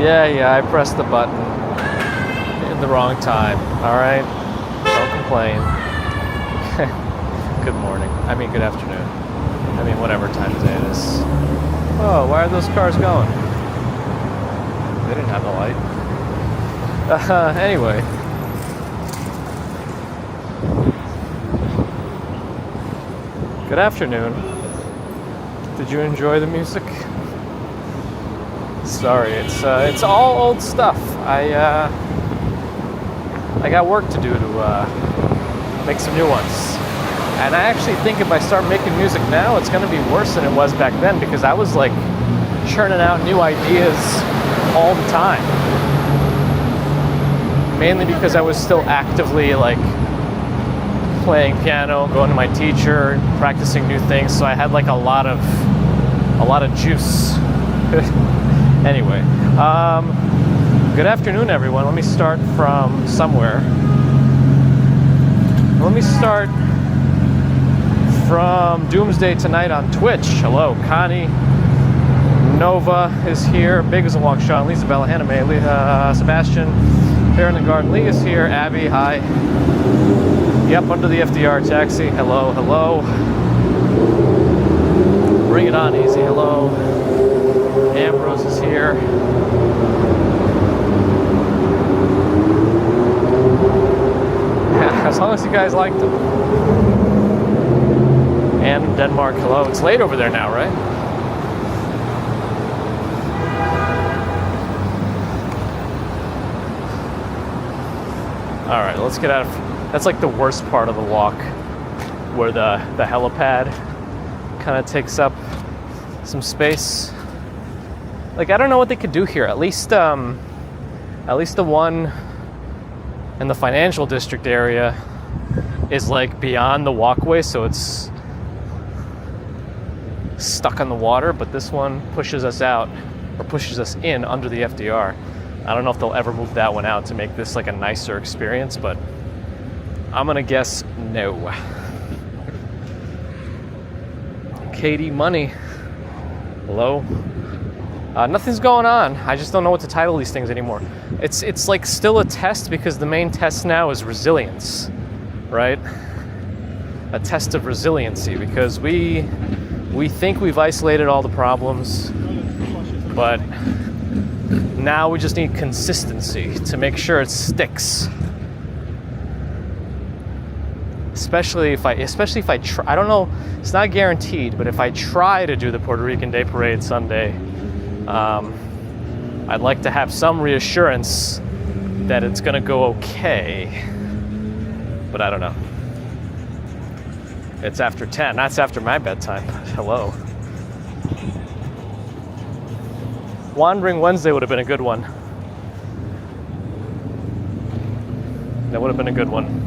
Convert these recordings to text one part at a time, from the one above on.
Yeah, I pressed the button in the wrong time. All right, don't complain. Good morning. I mean, good afternoon. I mean, whatever time of day it is. Oh, why are those cars going? They didn't have the light. Anyway. Good afternoon. Did you enjoy the music? Sorry, it's all old stuff. I got work to do to make some new ones. And I actually think if I start making music now, it's going to be worse than it was back then, because I was like churning out new ideas all the time. Mainly because I was still actively like playing piano, going to my teacher, practicing new things. So I had like a lot of juice. Anyway, good afternoon, everyone. Let me start from somewhere. Let me start from Doomsday Tonight on Twitch. Hello, Connie. Nova is here. Big as a Walk Sean. Lisa Bella, Hannah May, Sebastian. Bear in the Garden. Lee is here. Abby, hi. Yep, under the FDR taxi. Hello, hello. Bring it on, easy. Hello. Ambrose is here. Yeah, as long as you guys liked them. And Denmark, hello. It's late over there now, right? All right, let's get out of... That's like the worst part of the walk, where the helipad kind of takes up some space. Like, I don't know what they could do here. At least the one in the financial district area is like beyond the walkway, so it's stuck on the water, but this one pushes us out, or pushes us in under the FDR. I don't know if they'll ever move that one out to make this like a nicer experience, but I'm gonna guess no. Katie Money, hello. Nothing's going on. I just don't know what to title these things anymore. It's like still a test, because the main test now is resilience, right? A test of resiliency, because we think we've isolated all the problems, but now we just need consistency to make sure it sticks. Especially if I try, I don't know, it's not guaranteed, but if I try to do the Puerto Rican Day Parade Sunday, I'd like to have some reassurance that it's gonna go okay, but I don't know. It's after 10, that's after my bedtime. Hello. Wandering Wednesday would have been a good one. That would have been a good one.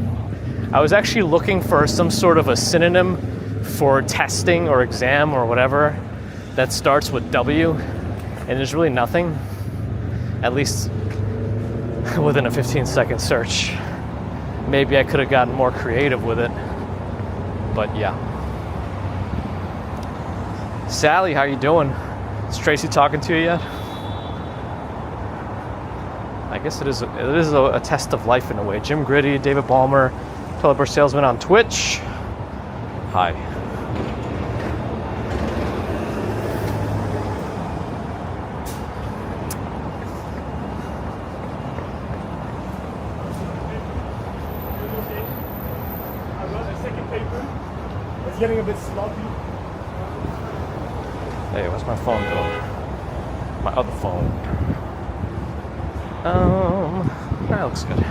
I was actually looking for some sort of a synonym for testing or exam or whatever that starts with W, and there's really nothing, at least within a 15-second search. Maybe I could have gotten more creative with it, but yeah. Sally, how you doing? Is Tracy talking to you yet? I guess it is a test of life in a way. Jim Gritty, David Ballmer, Toilet Brush Salesman on Twitch. Hi. It's getting a bit sloppy. Hey, what's my phone doing? My other phone. That looks good.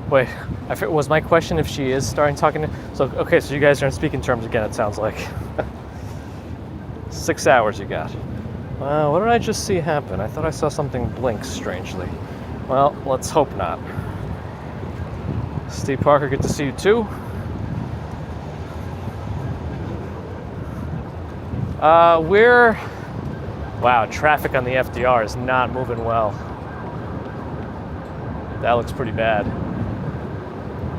Wait, was my question if she is starting talking to... So, okay, so you guys are in speaking terms again, it sounds like. 6 hours you got. What did I just see happen? I thought I saw something blink strangely. Well, let's hope not. Steve Parker, good to see you too. Wow, traffic on the FDR is not moving well. That looks pretty bad.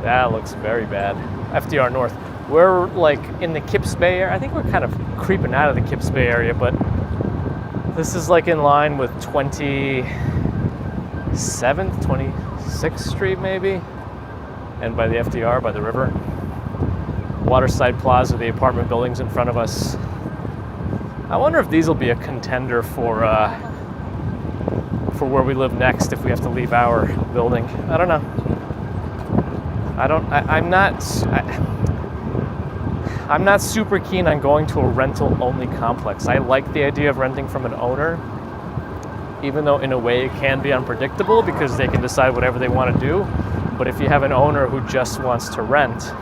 That looks very bad. FDR North. We're like in the Kips Bay area. I think we're kind of creeping out of the Kips Bay area, but this is like in line with 27th, 26th Street maybe, and by the FDR, by the river. Waterside Plaza, the apartment buildings in front of us. I wonder if these will be a contender for where we live next if we have to leave our building. I don't know. I'm not super keen on going to a rental-only complex. I like the idea of renting from an owner, even though in a way it can be unpredictable because they can decide whatever they want to do. But if you have an owner who just wants to rent,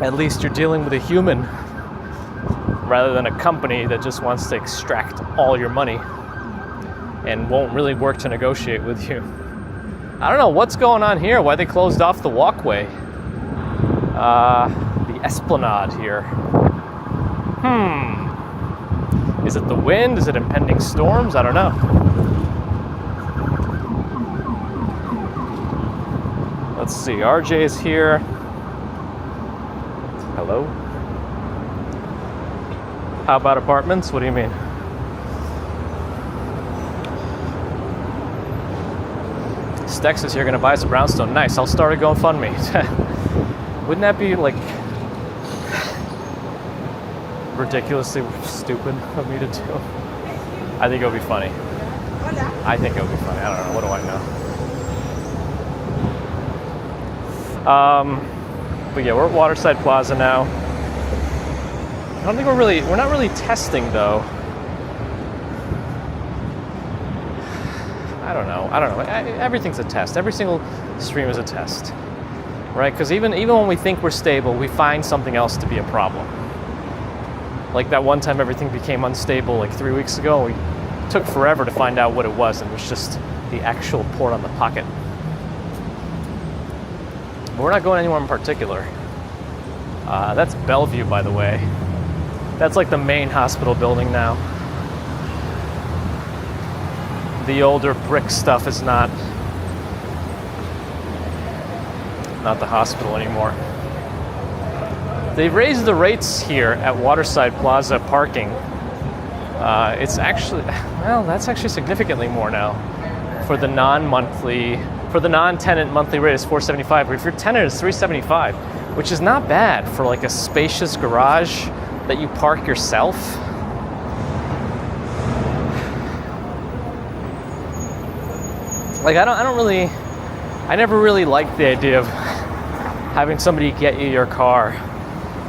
at least you're dealing with a human rather than a company that just wants to extract all your money and won't really work to negotiate with you. I don't know what's going on here, why they closed off the walkway. The esplanade here. Is it the wind? Is it impending storms? I don't know. Let's see, RJ's here. Hello? How about apartments? What do you mean? Stex is here gonna buy us a brownstone. Nice, I'll start a GoFundMe. Wouldn't that be like ridiculously stupid of me to do? I think it'll be funny. I think it'll be funny. I don't know. What do I know? But yeah, we're at Waterside Plaza now. I don't think we're not really testing though. I don't know. Everything's a test. Every single stream is a test, right? Because even when we think we're stable, we find something else to be a problem. Like that one time everything became unstable like 3 weeks ago. We took forever to find out what it was, and it was just the actual port on the pocket. But we're not going anywhere in particular. That's Bellevue, by the way. That's like the main hospital building now. The older brick stuff is not the hospital anymore. They've raised the rates here at Waterside Plaza parking. It's actually, well, that's actually significantly more now. For the non-tenant monthly rate is $475, but if your tenant is $375, which is not bad for like a spacious garage that you park yourself. Like I never really liked the idea of having somebody get you your car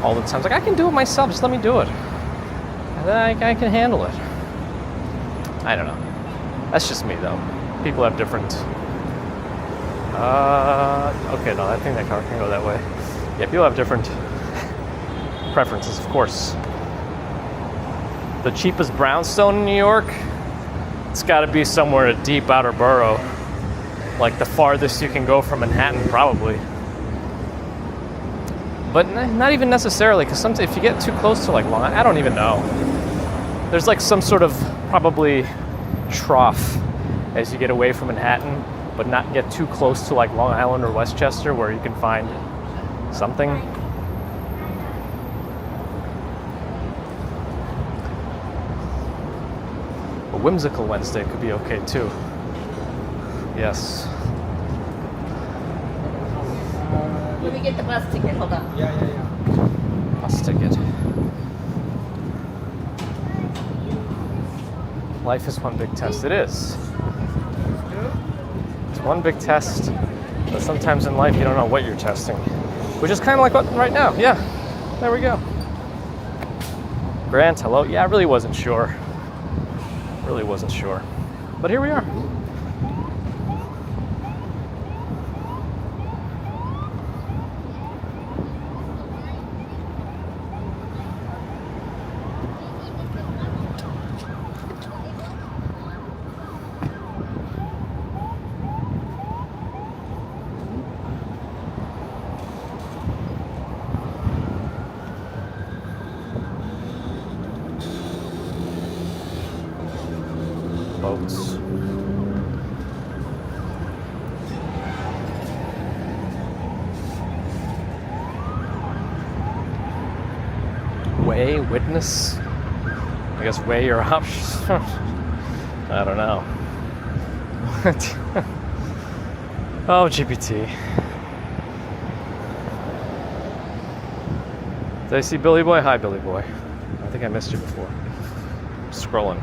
all the time. It's like, I can do it myself, just let me do it. And then I can handle it. I don't know. That's just me though. People have different, okay, no, I think that car can go that way. Yeah, people have different preferences, of course. The cheapest brownstone in New York, it's gotta be somewhere in a deep outer borough. Like the farthest you can go from Manhattan, probably. But not even necessarily, because sometimes if you get too close to like Long Island, I don't even know. There's like some sort of probably trough as you get away from Manhattan, but not get too close to like Long Island or Westchester where you can find something. A whimsical Wednesday could be okay too. Yes. Let me get the bus ticket. Hold on. Yeah. Bus ticket. Life is one big test. It is. It's one big test, but sometimes in life you don't know what you're testing. Which is kind of like what right now. Yeah, there we go. Grant, hello. Yeah, I really wasn't sure. But here we are. Boats. weigh, witness? I guess weigh your options. I don't know. What? Oh, GPT. Did I see Billy Boy? Hi, Billy Boy. I think I missed you before. Scrolling.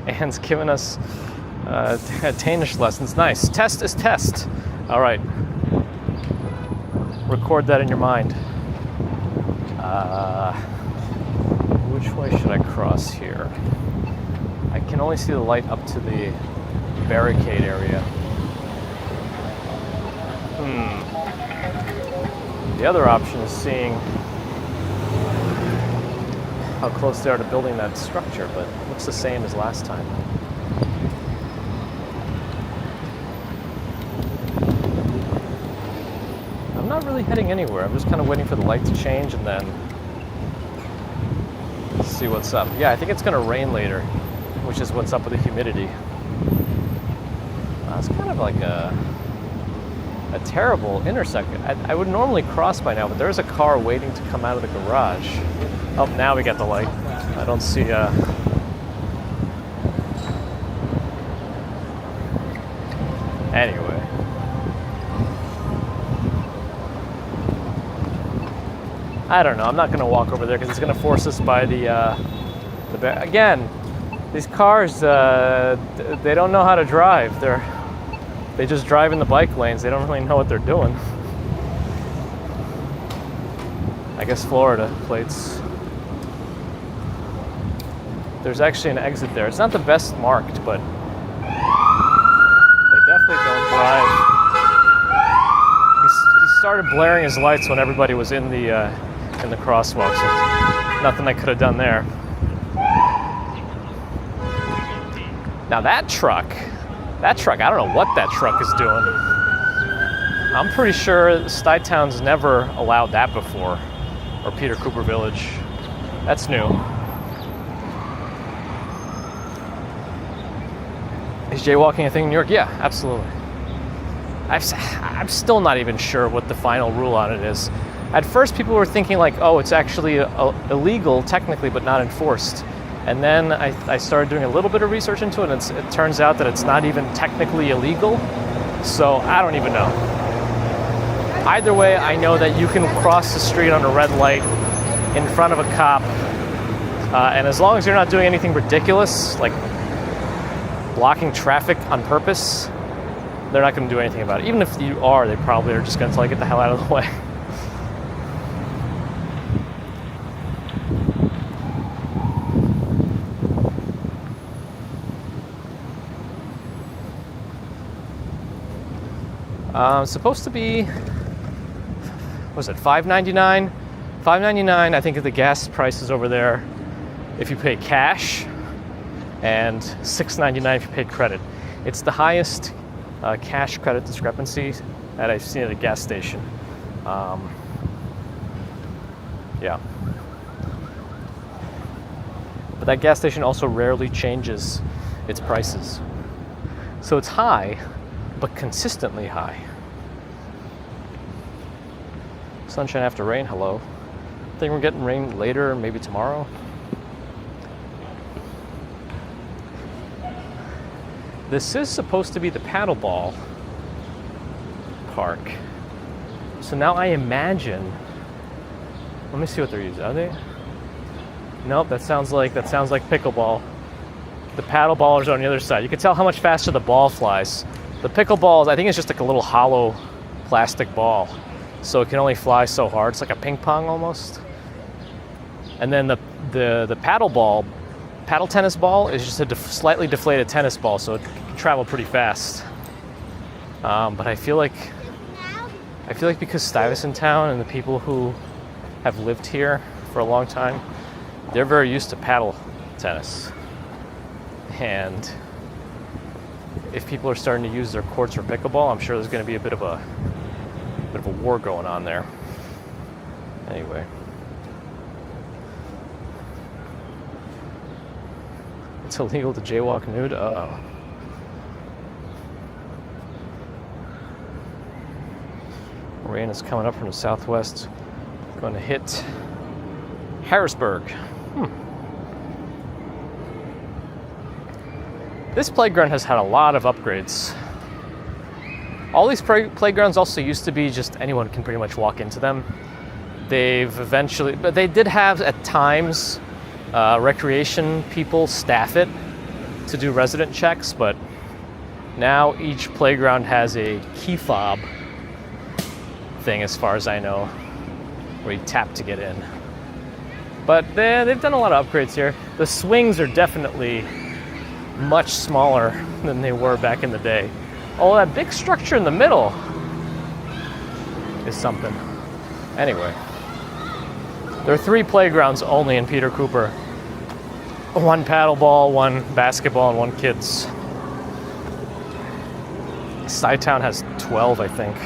Anne's giving us Danish lessons. Nice. Test is test. All right. Record that in your mind. Which way should I cross here? I can only see the light up to the barricade area. The other option is seeing how close they are to building that structure, but it looks the same as last time. I'm not really heading anywhere. I'm just kind of waiting for the light to change and then see what's up. Yeah, I think it's going to rain later, which is what's up with the humidity. It's kind of like a terrible intersection. I would normally cross by now, but there's a car waiting to come out of the garage. Oh, now we get the light. I don't see Anyway. I don't know. I'm not going to walk over there because it's going to force us by again, these cars, they don't know how to drive. They just drive in the bike lanes. They don't really know what they're doing. I guess Florida plates. There's actually an exit there. It's not the best marked, but they definitely don't drive. He started blaring his lights when everybody was in the crosswalk, so nothing I could have done there. Now that truck, I don't know what that truck is doing. I'm pretty sure Stuytown's never allowed that before, or Peter Cooper Village. That's new. Is jaywalking a thing in New York? Yeah, absolutely. I'm still not even sure what the final rule on it is. At first, people were thinking like, oh, it's actually illegal technically, but not enforced. And then I started doing a little bit of research into it, and it turns out that it's not even technically illegal. So I don't even know. Either way, I know that you can cross the street on a red light in front of a cop, and as long as you're not doing anything ridiculous, like blocking traffic on purpose, they're not going to do anything about it. Even if you are, they probably are just going to tell you, get the hell out of the way. Supposed to be, what was it, $5.99? $5.99, I think, of the gas prices over there if you pay cash, and $6.99 if you pay credit. It's the highest cash credit discrepancy that I've seen at a gas station. Yeah. But that gas station also rarely changes its prices. So it's high, but consistently high. Sunshine after rain, hello. I think we're getting rain later, maybe tomorrow. This is supposed to be the paddleball park. So now I imagine, let me see what they're using. Are they? Nope, that sounds like pickleball. The paddleballers are on the other side. You can tell how much faster the ball flies. The pickleball, I think it's just like a little hollow plastic ball. So it can only fly so hard. It's like a ping pong almost. And then the paddle tennis ball is just a slightly deflated tennis ball, so it can travel pretty fast. But I feel like because Stuyvesant Town and the people who have lived here for a long time, they're very used to paddle tennis. And if people are starting to use their courts for pickleball, I'm sure there's going to be a bit of a war going on there. Anyway. It's illegal to jaywalk nude? Uh-oh. Rain is coming up from the southwest. Going to hit Harrisburg. This playground has had a lot of upgrades. All these playgrounds also used to be just anyone can pretty much walk into them. They've eventually, but they did have at times recreation people staff it to do resident checks, but now each playground has a key fob thing, as far as I know, where you tap to get in. But they've done a lot of upgrades here. The swings are definitely much smaller than they were back in the day. Oh, that big structure in the middle is something. Anyway, there are 3 playgrounds only in Peter Cooper. 1 paddleball, 1 basketball, and 1 kids. Sci-Town has 12, I think.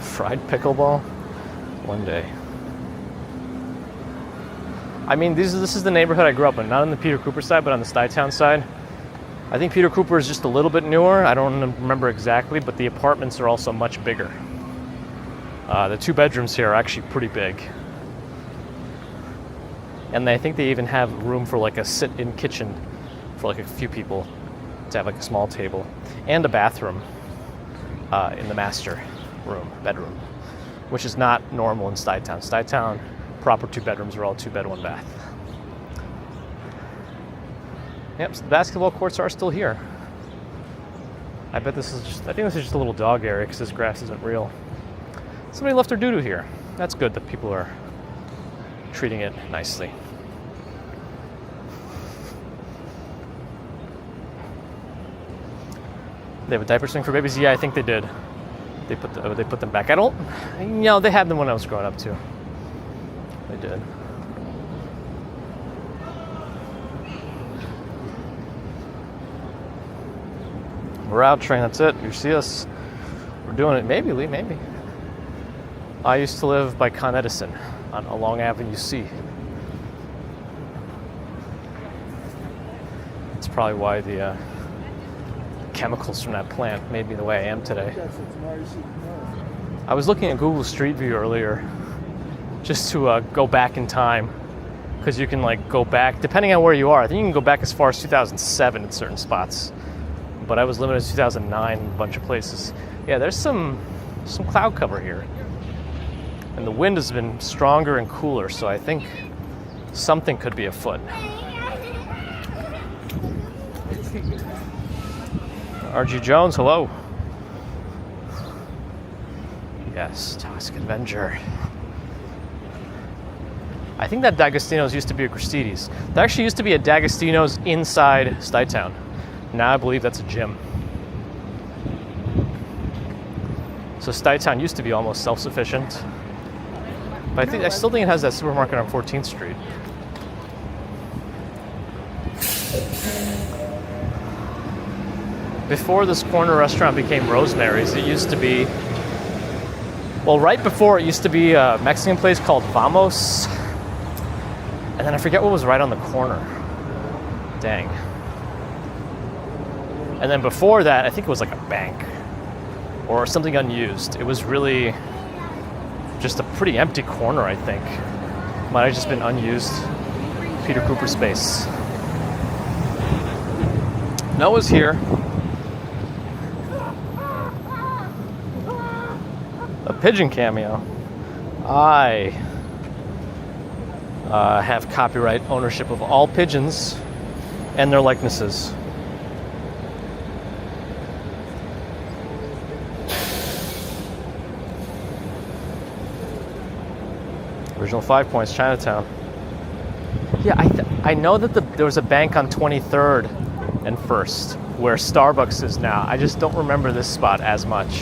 Fried pickleball? One day. I mean, this is the neighborhood I grew up in. Not on the Peter Cooper side, but on the Sci-Town side. I think Peter Cooper is just a little bit newer. I don't remember exactly, but the apartments are also much bigger. The 2 bedrooms here are actually pretty big. And I think they even have room for like a sit-in kitchen for like a few people to have like a small table. And a bathroom in the master bedroom, which is not normal in Sci-Town. Sci-Town, proper 2 bedrooms are all 2 bed, 1 bath. Yep, so the basketball courts are still here. I think this is just a little dog area because this grass isn't real. Somebody left their doo-doo here. That's good that people are treating it nicely. They have a diaper swing for babies? Yeah, I think they did. They put them back. They had them when I was growing up too. They did. We're out, train. That's it. You see us. We're doing it. Maybe, Lee. Maybe. I used to live by Con Edison along Avenue C. That's probably why the chemicals from that plant made me the way I am today. I was looking at Google Street View earlier just to go back in time, because you can like go back depending on where you are. I think you can go back as far as 2007 in certain spots, but I was limited to 2009 in a bunch of places. Yeah, there's some cloud cover here, and the wind has been stronger and cooler, so I think something could be afoot. RG Jones, hello. Yes, Toscan Avenger. I think that D'Agostino's used to be a Christie's. There actually used to be a D'Agostino's inside Sci-Town. Now I believe that's a gym. So Sci-Town used to be almost self-sufficient. But I still think it has that supermarket on 14th Street. Before this corner restaurant became Rosemary's, it used to be, well, right before it used to be a Mexican place called Vamos. And then I forget what was right on the corner. Dang. And then before that, I think it was like a bank or something unused. It was really just a pretty empty corner, I think. Might have just been unused Peter Cooper space. Noah's here. A pigeon cameo. I have copyright ownership of all pigeons and their likenesses. Original 5 Points, Chinatown. Yeah, I know that there was a bank on 23rd and 1st where Starbucks is now. I just don't remember this spot as much.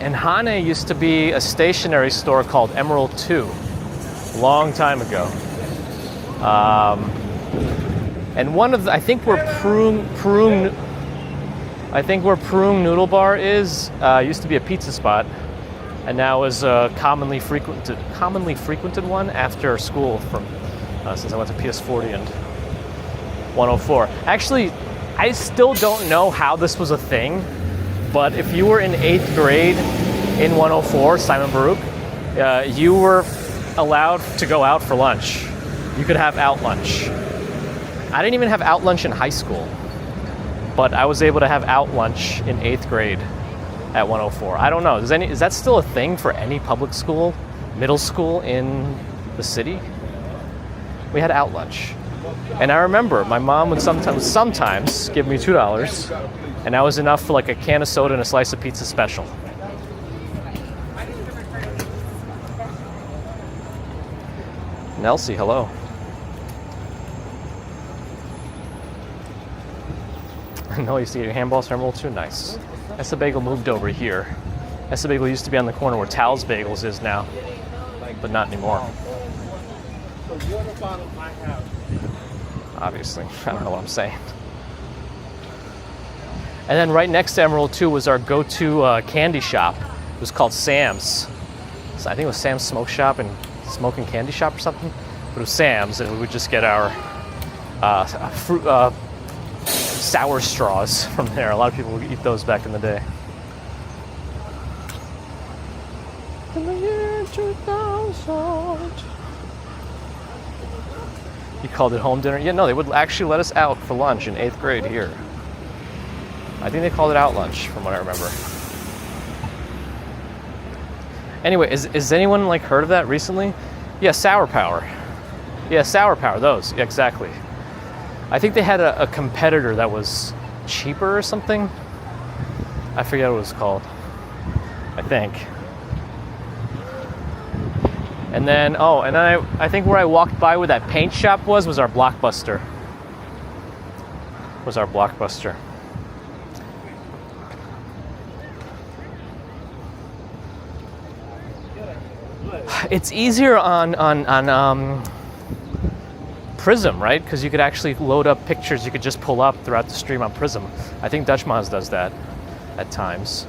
And Hane used to be a stationery store called Emerald 2, long time ago. And one of the, I think where Prune Noodle Bar is, used to be a pizza spot, and now is a commonly frequented one after school from since I went to PS40 and 104. Actually, I still don't know how this was a thing, but if you were in 8th grade in 104, Simon Baruch, you were allowed to go out for lunch. You could have out lunch. I didn't even have out lunch in high school, but I was able to have out lunch in 8th grade at 104. I don't know. Is that still a thing for any public school, middle school in the city? We had out lunch. And I remember my mom would sometimes give me $2, and that was enough for like a can of soda and a slice of pizza special. Nelsie, hello. No, you see your handball terminal too? Nice. Essa Bagel moved over here. Essa Bagel used to be on the corner where Tal's Bagels is now, but not anymore. Obviously, I don't know what I'm saying. And then right next to Emerald 2 was our go-to candy shop. It was called Sam's. So I think it was Sam's Smoke Shop and Smoke and Candy Shop or something. But it was Sam's, and we would just get our sour straws from there. A lot of people would eat those back in the day. In the year 2000. You called it home dinner? Yeah, no, they would actually let us out for lunch in 8th grade here. I think they called it out lunch, from what I remember. Anyway, is anyone like heard of that recently? Yeah, Sour Power. Yeah, Sour Power, those. Yeah, exactly. I think they had a competitor that was cheaper or something. I forget what it was called. I think. And then, I think where I walked by where that paint shop was our Blockbuster. Was our Blockbuster. It's easier on Prism, right? Because you could actually load up pictures you could just pull up throughout the stream on Prism. I think Dutchmaz does that at times.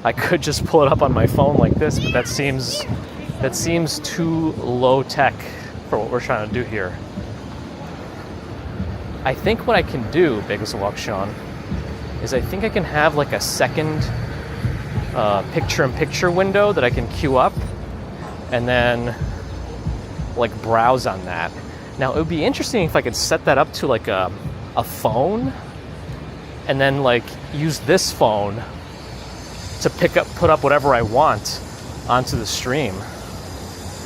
I could just pull it up on my phone like this, but that seems too low tech for what we're trying to do here. I think what I can do, Bagels Walk Sean, is I think I can have like a second picture-in-picture window that I can queue up and then like browse on that. Now it would be interesting if I could set that up to like a phone and then like use this phone to put up whatever I want onto the stream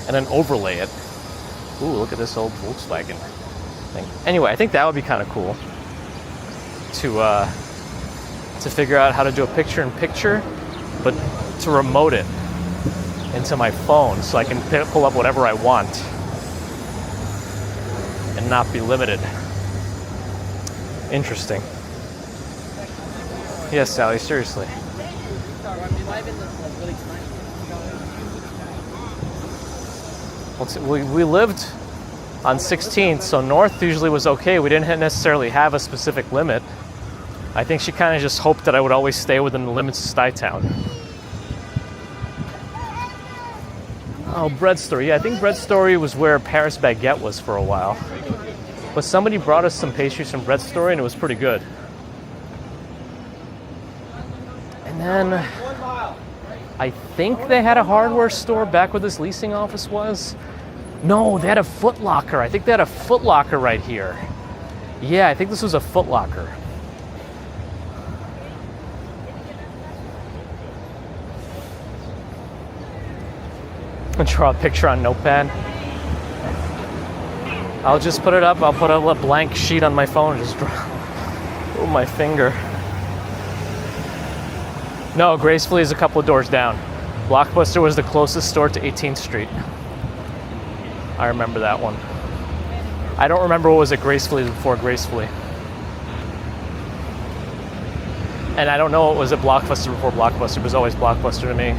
and then overlay it. Ooh, look at this old Volkswagen thing. Anyway, I think that would be kind of cool to figure out how to do a picture-in-picture, but to remote it into my phone so I can pull up whatever I want and not be limited. Interesting. Yes, Sally, seriously. We lived on 16th, so north usually was okay. We didn't necessarily have a specific limit. I think she kind of just hoped that I would always stay within the limits of Stuytown. Oh, Bread Story. Yeah, I Bread Story was where Paris Baguette was for a while. But somebody brought us some pastries from Bread Story, and it was pretty good. And then I think they had a hardware store back where this leasing office was. No, they had a Foot Locker. I think they had a Foot Locker right here. Yeah, I think this was a Foot Locker. I'll draw a picture on Notepad. I'll just put it up. I'll put a blank sheet on my phone and just draw. Oh, my finger. No, Gracefully is a couple of doors down. Blockbuster was the closest store to 18th Street. I remember that one. I don't remember what was at Gracefully before Gracefully. And I don't know what was at Blockbuster before Blockbuster. It was always Blockbuster to me.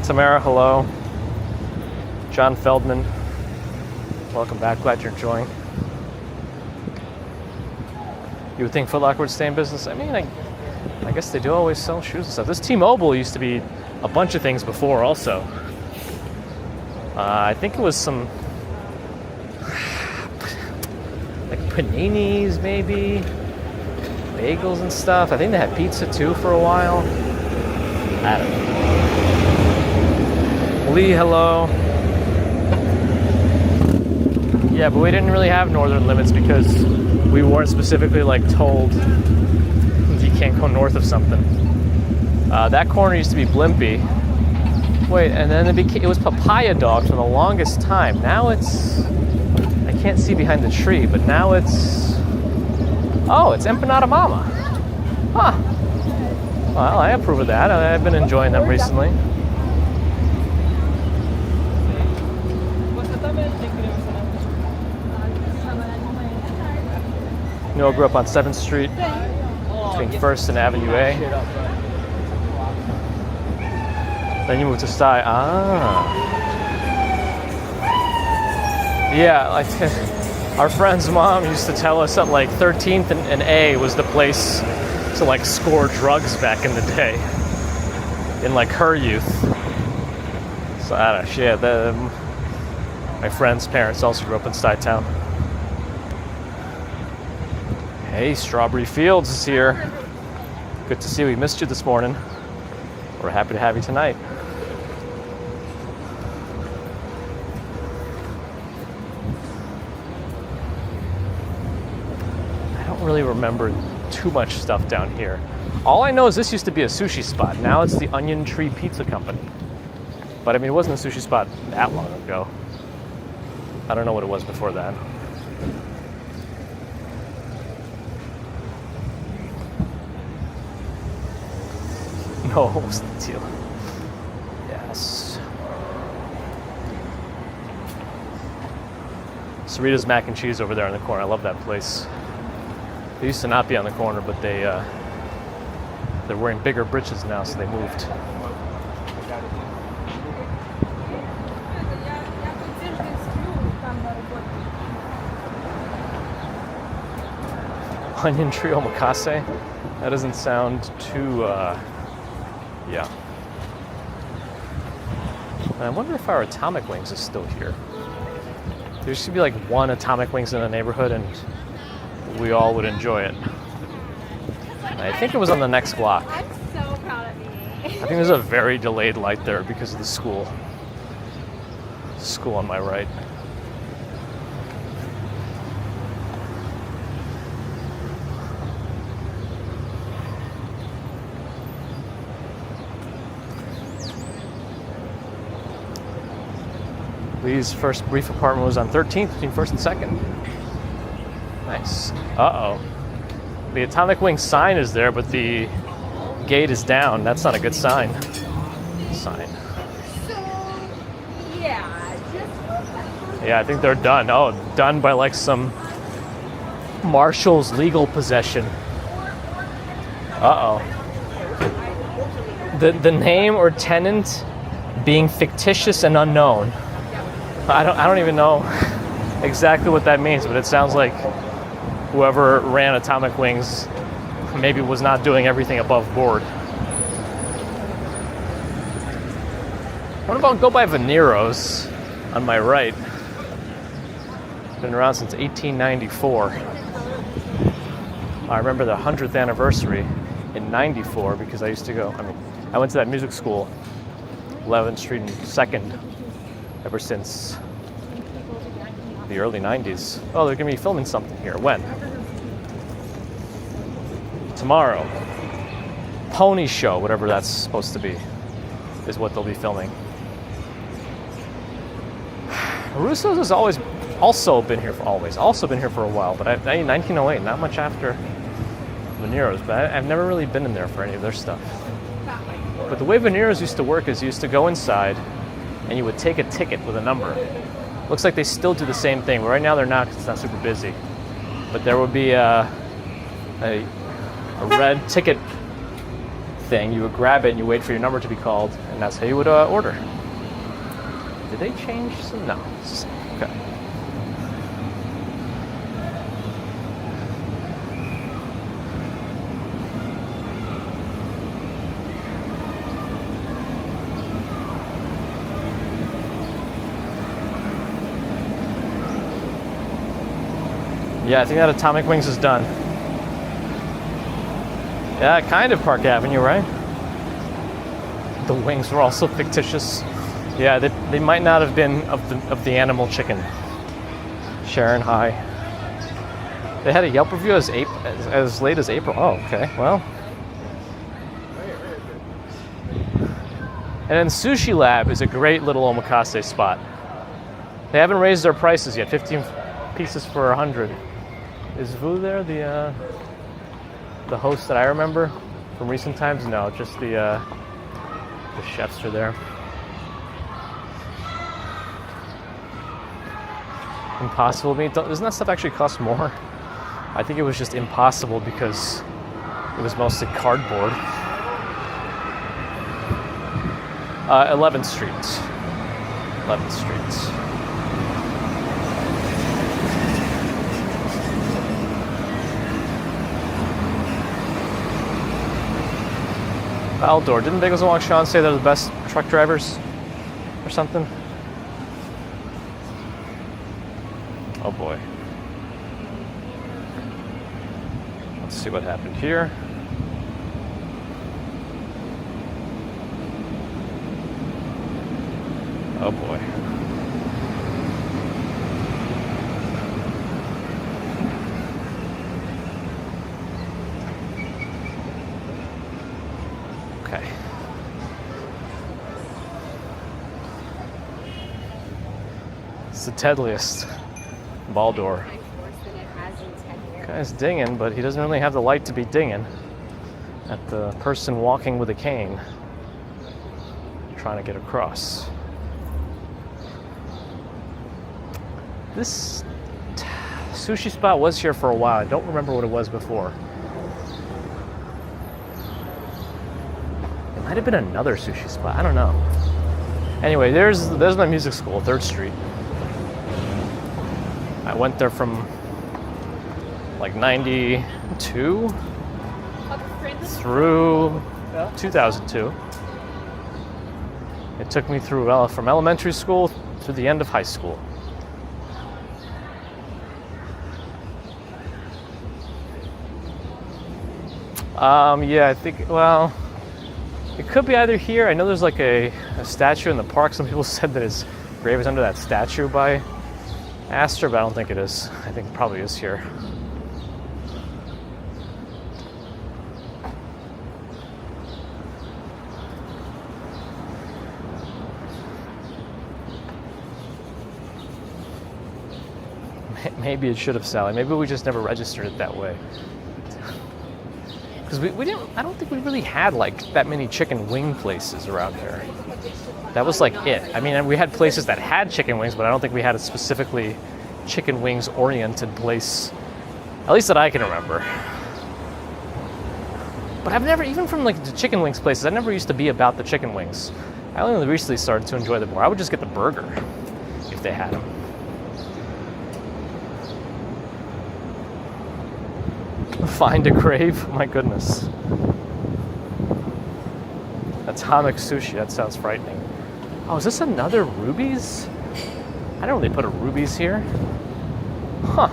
Tamara, hello. John Feldman, welcome back. Glad you're enjoying. You would think Foot Locker would stay in business? I mean, I guess they do always sell shoes and stuff. This T-Mobile used to be a bunch of things before also. I think it was some paninis, maybe. Bagels and stuff. I think they had pizza too for a while. I don't know. Lee, hello. Yeah, but we didn't really have northern limits because we weren't specifically like told you can't go north of something. That corner used to be Blimpie. Wait, and then it was Papaya Dog for the longest time. Now it's, I can't see behind the tree, but now it's, oh, it's Empanada Mama. Huh. Well, I approve of that. I've been enjoying them recently. You know, I grew up on 7th Street between 1st and Avenue A. Then you moved to Stuyvesant. Ah. Yeah, like our friend's mom used to tell us that like 13th and A was the place to like score drugs back in the day. In like her youth. So I don't know, shit. My friend's parents also grew up in Stuytown. Hey, Strawberry Fields is here. Good to see you. We missed you this morning. We're happy to have you tonight. I don't really remember too much stuff down here. All I know is this used to be a sushi spot. Now it's the Onion Tree Pizza Company. But I mean, it wasn't a sushi spot that long ago. I don't know what it was before that. No, what was the deal? Yes. Sarita's Mac and Cheese over there in the corner. I love that place. They used to not be on the corner, but they're wearing bigger britches now, so they moved. Onion Tree Omakase? That doesn't sound too, yeah. And I wonder if our Atomic Wings is still here. There used to be like one Atomic Wings in the neighborhood and we all would enjoy it. I think it was on the next block. I'm so proud of me. I think there's a very delayed light there because of the school. School on my right. Lee's first brief apartment was on 13th between 1st and 2nd. Nice. Uh-oh. The Atomic Wing sign is there, but the gate is down. That's not a good sign. Sign. So, yeah, Yeah, I think they're done. Oh, done by like some marshal's legal possession. Uh-oh. The name or tenant being fictitious and unknown. I don't even know exactly what that means, but it sounds like whoever ran Atomic Wings maybe was not doing everything above board. What about go by Venero's on my right? Been around since 1894. I remember the 100th anniversary in 94 because I used to go, I went to that music school, 11th Street and 2nd, ever since the early 90s. Oh, they're going to be filming something here. When? Tomorrow. Pony Show, whatever that's supposed to be, is what they'll be filming. Russo's has also been here for a while, but 1908, not much after Venero's, but I've never really been in there for any of their stuff. But the way Venero's used to work is you used to go inside and you would take a ticket with a number. Looks like they still do the same thing, but right now they're not because it's not super busy. But there would be a red ticket thing. You would grab it and you wait for your number to be called, and that's how you would order. Did they change some? No. Okay. Yeah, I think that Atomic Wings is done. Yeah, kind of Park Avenue, right? The wings were also fictitious. Yeah, they might not have been of the animal chicken. Sharon, hi. They had a Yelp review as late as April. Oh, okay. Well. And then Sushi Lab is a great little omakase spot. They haven't raised their prices yet. 15 pieces for 100. Is Vu there, the host that I remember from recent times? No, just the chefs are there. Impossible meat. Doesn't that stuff actually cost more? I think it was just impossible because it was mostly cardboard. 11th Street. 11th Street. Aldor. Didn't Bagels and Walk Sean say they're the best truck drivers or something? Oh boy. Let's see what happened here. Oh boy. Okay. It's the deadliest. Baldor. Guy's dinging, but he doesn't really have the light to be dinging at the person walking with a cane trying to get across. This sushi spot was here for a while. I don't remember what it was before. It might have been another sushi spot. I don't know. Anyway, there's my music school, 3rd Street. I went there from like 92 through 2002. It took me through from elementary school to the end of high school. Yeah, I think, well, it could be either here. I know there's like a statue in the park. Some people said that his grave is under that statue by Astor, but I don't think it is. I think it probably is here. Maybe it should have, Sally. Maybe we just never registered it that way. Because we didn't, I don't think we really had like that many chicken wing places around here. That was like it. I mean, we had places that had chicken wings, but I don't think we had a specifically chicken wings oriented place, at least that I can remember. But I've never, even from like the chicken wings places, I never used to be about the chicken wings. I only recently started to enjoy them more. I would just get the burger if they had them. Find a grave? My goodness. Atomic sushi, that sounds frightening. Oh, is this another Ruby's? I don't really put a Ruby's here. Huh.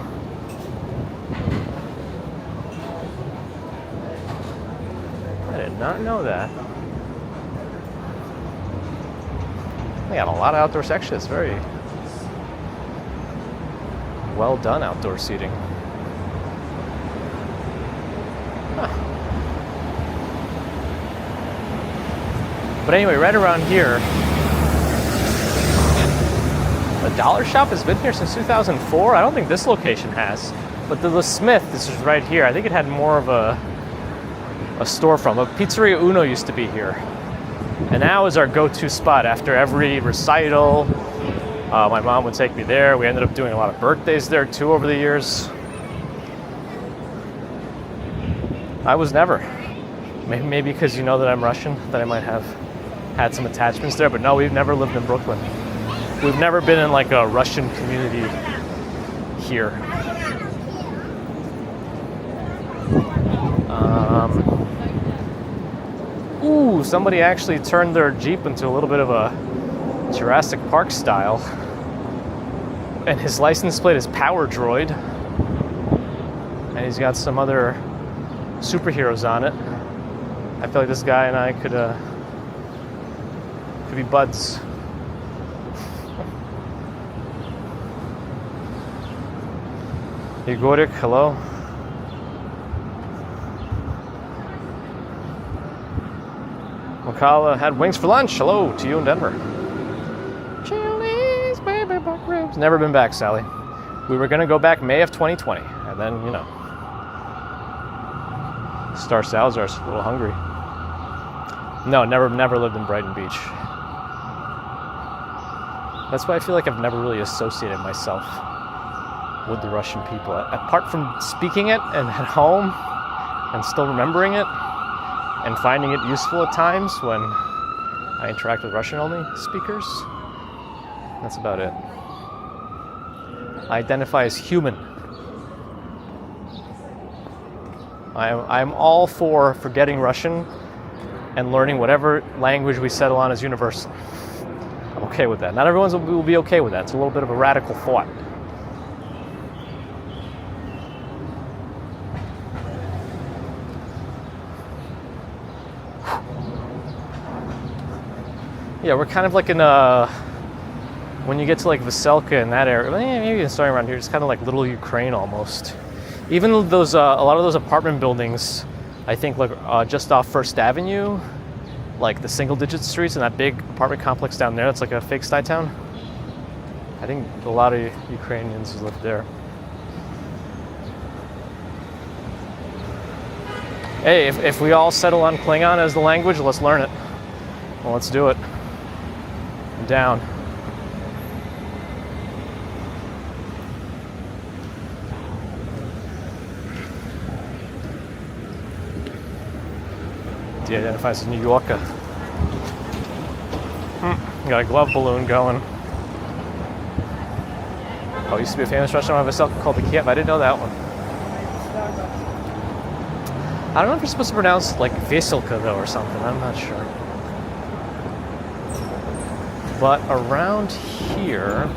I did not know that. They got a lot of outdoor section. It's very well done outdoor seating. But anyway, right around here, the Dollar Shop has been here since 2004. I don't think this location has, but the Smith, this is right here. I think it had more of a storefront. But Pizzeria Uno used to be here, and now is our go-to spot after every recital. My mom would take me there. We ended up doing a lot of birthdays there too over the years. I was never. Maybe because you know that I'm Russian, that I might have had some attachments there, but no, we've never lived in Brooklyn. We've never been in like a Russian community here. Ooh, somebody actually turned their Jeep into a little bit of a Jurassic Park style. And his license plate is Power Droid. and he's got some other superheroes on it. I feel like this guy and I could be buds. Yegorik, hello. Makala had wings for lunch. Hello to you in Denver. Chili's baby back ribs. Never been back, Sally. We were gonna go back May of 2020, and then Star Salazar's a little hungry. No, never lived in Brighton Beach. That's why I feel like I've never really associated myself with the Russian people. Apart from speaking it and at home and still remembering it and finding it useful at times when I interact with Russian-only speakers, that's about it. I identify as human. I'm all for forgetting Russian and learning whatever language we settle on as universal. I'm okay with that. Not everyone will be okay with that. It's a little bit of a radical thought. Yeah, we're kind of like in when you get to like Veselka in that area, maybe even starting around here, it's kind of like little Ukraine almost. Even those, a lot of those apartment buildings, I think like just off First Avenue, like the single-digit streets and that big apartment complex down there, that's like a fake sty town. I think a lot of Ukrainians live there. Hey, if we all settle on Klingon as the language, let's learn it. Well, let's do it. I'm down. He identifies as New Yorker. Got a glove balloon going. Oh, used to be a famous restaurant of Veselka called the Kiev. I didn't know that one. I don't know if you're supposed to pronounce like Veselka though or something. I'm not sure. But around here,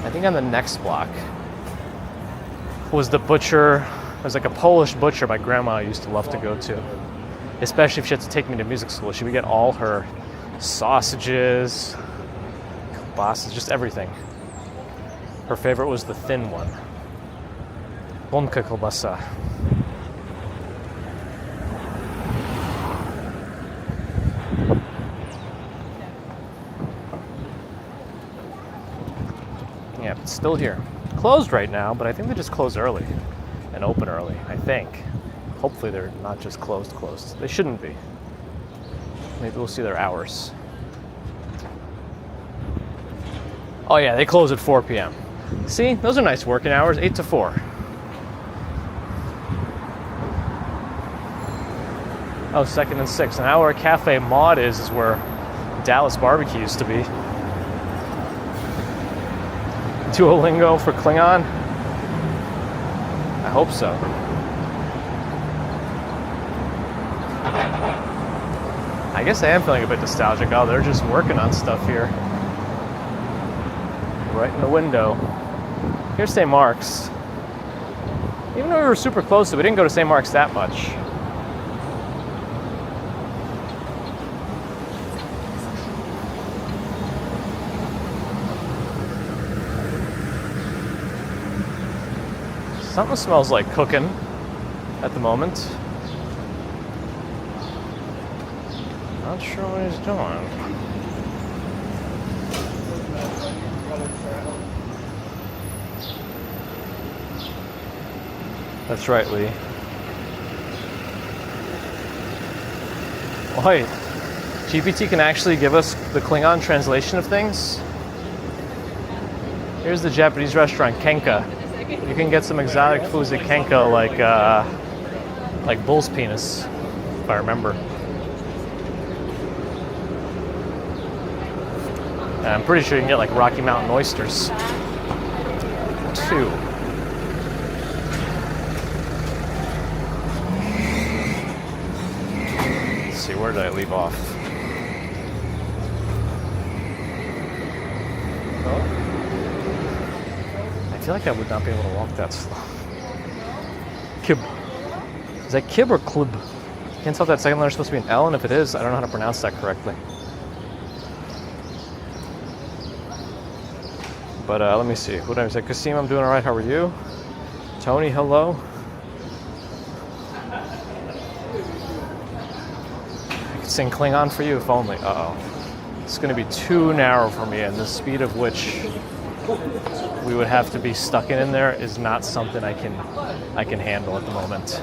I think on the next block, was the butcher. It was like a Polish butcher my grandma used to love to go to. Especially if she had to take me to music school. She would get all her sausages, kielbasas, just everything. Her favorite was the thin one. Bonka kielbasa. Yeah, it's still here. Closed right now, but I think they just close early and open early, I think. Hopefully they're not just closed. They shouldn't be. Maybe we'll see their hours. Oh yeah, they close at 4 p.m. See, those are nice working hours, 8 to 4. Oh, 2nd and 6th. And now where Cafe Maud is where Dallas Barbecue used to be. Duolingo for Klingon? I hope so. I guess I am feeling a bit nostalgic. Oh, they're just working on stuff here. Right in the window. Here's St. Mark's. Even though we were super close to it, we didn't go to St. Mark's that much. Something smells like cooking at the moment. Not sure what he's doing. That's right, Lee. Oh, hey, GPT can actually give us the Klingon translation of things. Here's the Japanese restaurant, Kenka. You can get some exotic foods at Kenka, like bull's penis, if I remember. And I'm pretty sure you can get like Rocky Mountain oysters, too. Let's see, where did I leave off? Oh. I feel like I would not be able to walk that slow. Is that Kib or Klib? Can't tell if that second letter is supposed to be an L, and if it is, I don't know how to pronounce that correctly. But let me see. What did I say? Kasim, I'm doing all right. How are you? Tony, hello. I could sing Klingon for you if only. Uh-oh. It's going to be too narrow for me, and the speed of which we would have to be stuck in there is not something I can handle at the moment.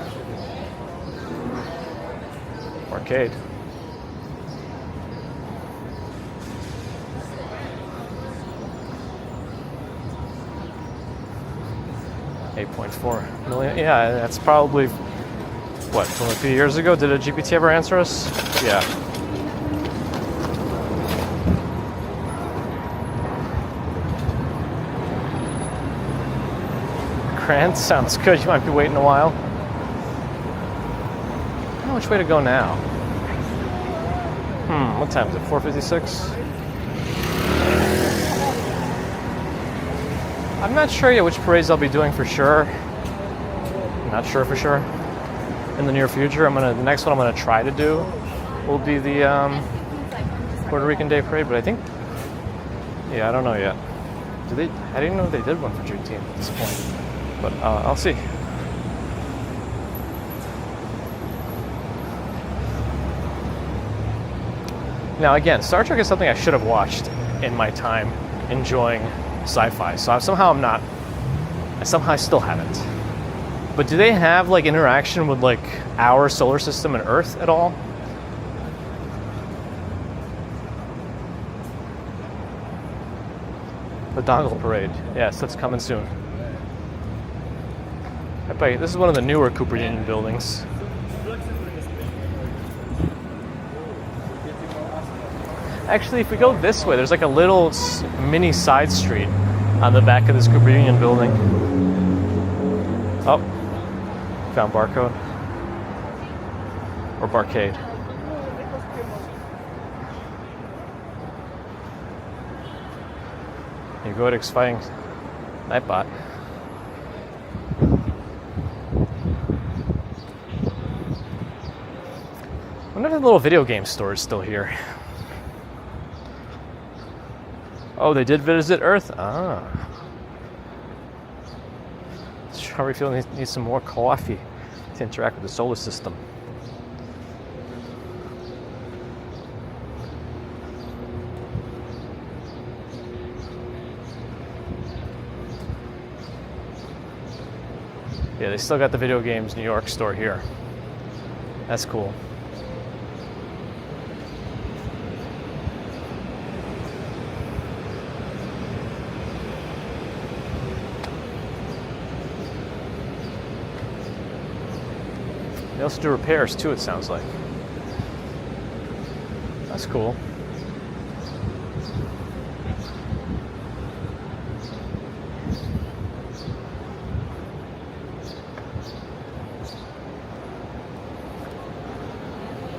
Arcade. $8.4 million. Yeah, that's probably what, from a few years ago. Did a GPT ever answer us? Yeah. Grant sounds good. You might be waiting a while. I don't know which way to go now. What time is it? 4:56? I'm not sure yet which parades I'll be doing for sure. I'm not sure for sure. In the near future, the next one I'm gonna try to do will be the Puerto Rican Day Parade, but I think, yeah, I don't know yet. I didn't know they did one for Juneteenth at this point, but I'll see. Now again, Star Trek is something I should have watched in my time enjoying sci-fi. So I somehow still haven't. But do they have like interaction with like our solar system and Earth at all? The Dongle Parade. Yes, that's coming soon. I bet this is one of the newer Cooper Union buildings. Actually, if we go this way, there's like a little mini side street on the back of this Cooper Union building. Oh, found barcode. Or barcade. Egotic's fighting Nightbot. I wonder if the little video game store is still here. Oh, they did visit Earth? Ah. How are we feeling? Need some more coffee to interact with the solar system. Yeah, they still got the Video Games New York store here. That's cool. They also do repairs too, it sounds like. That's cool.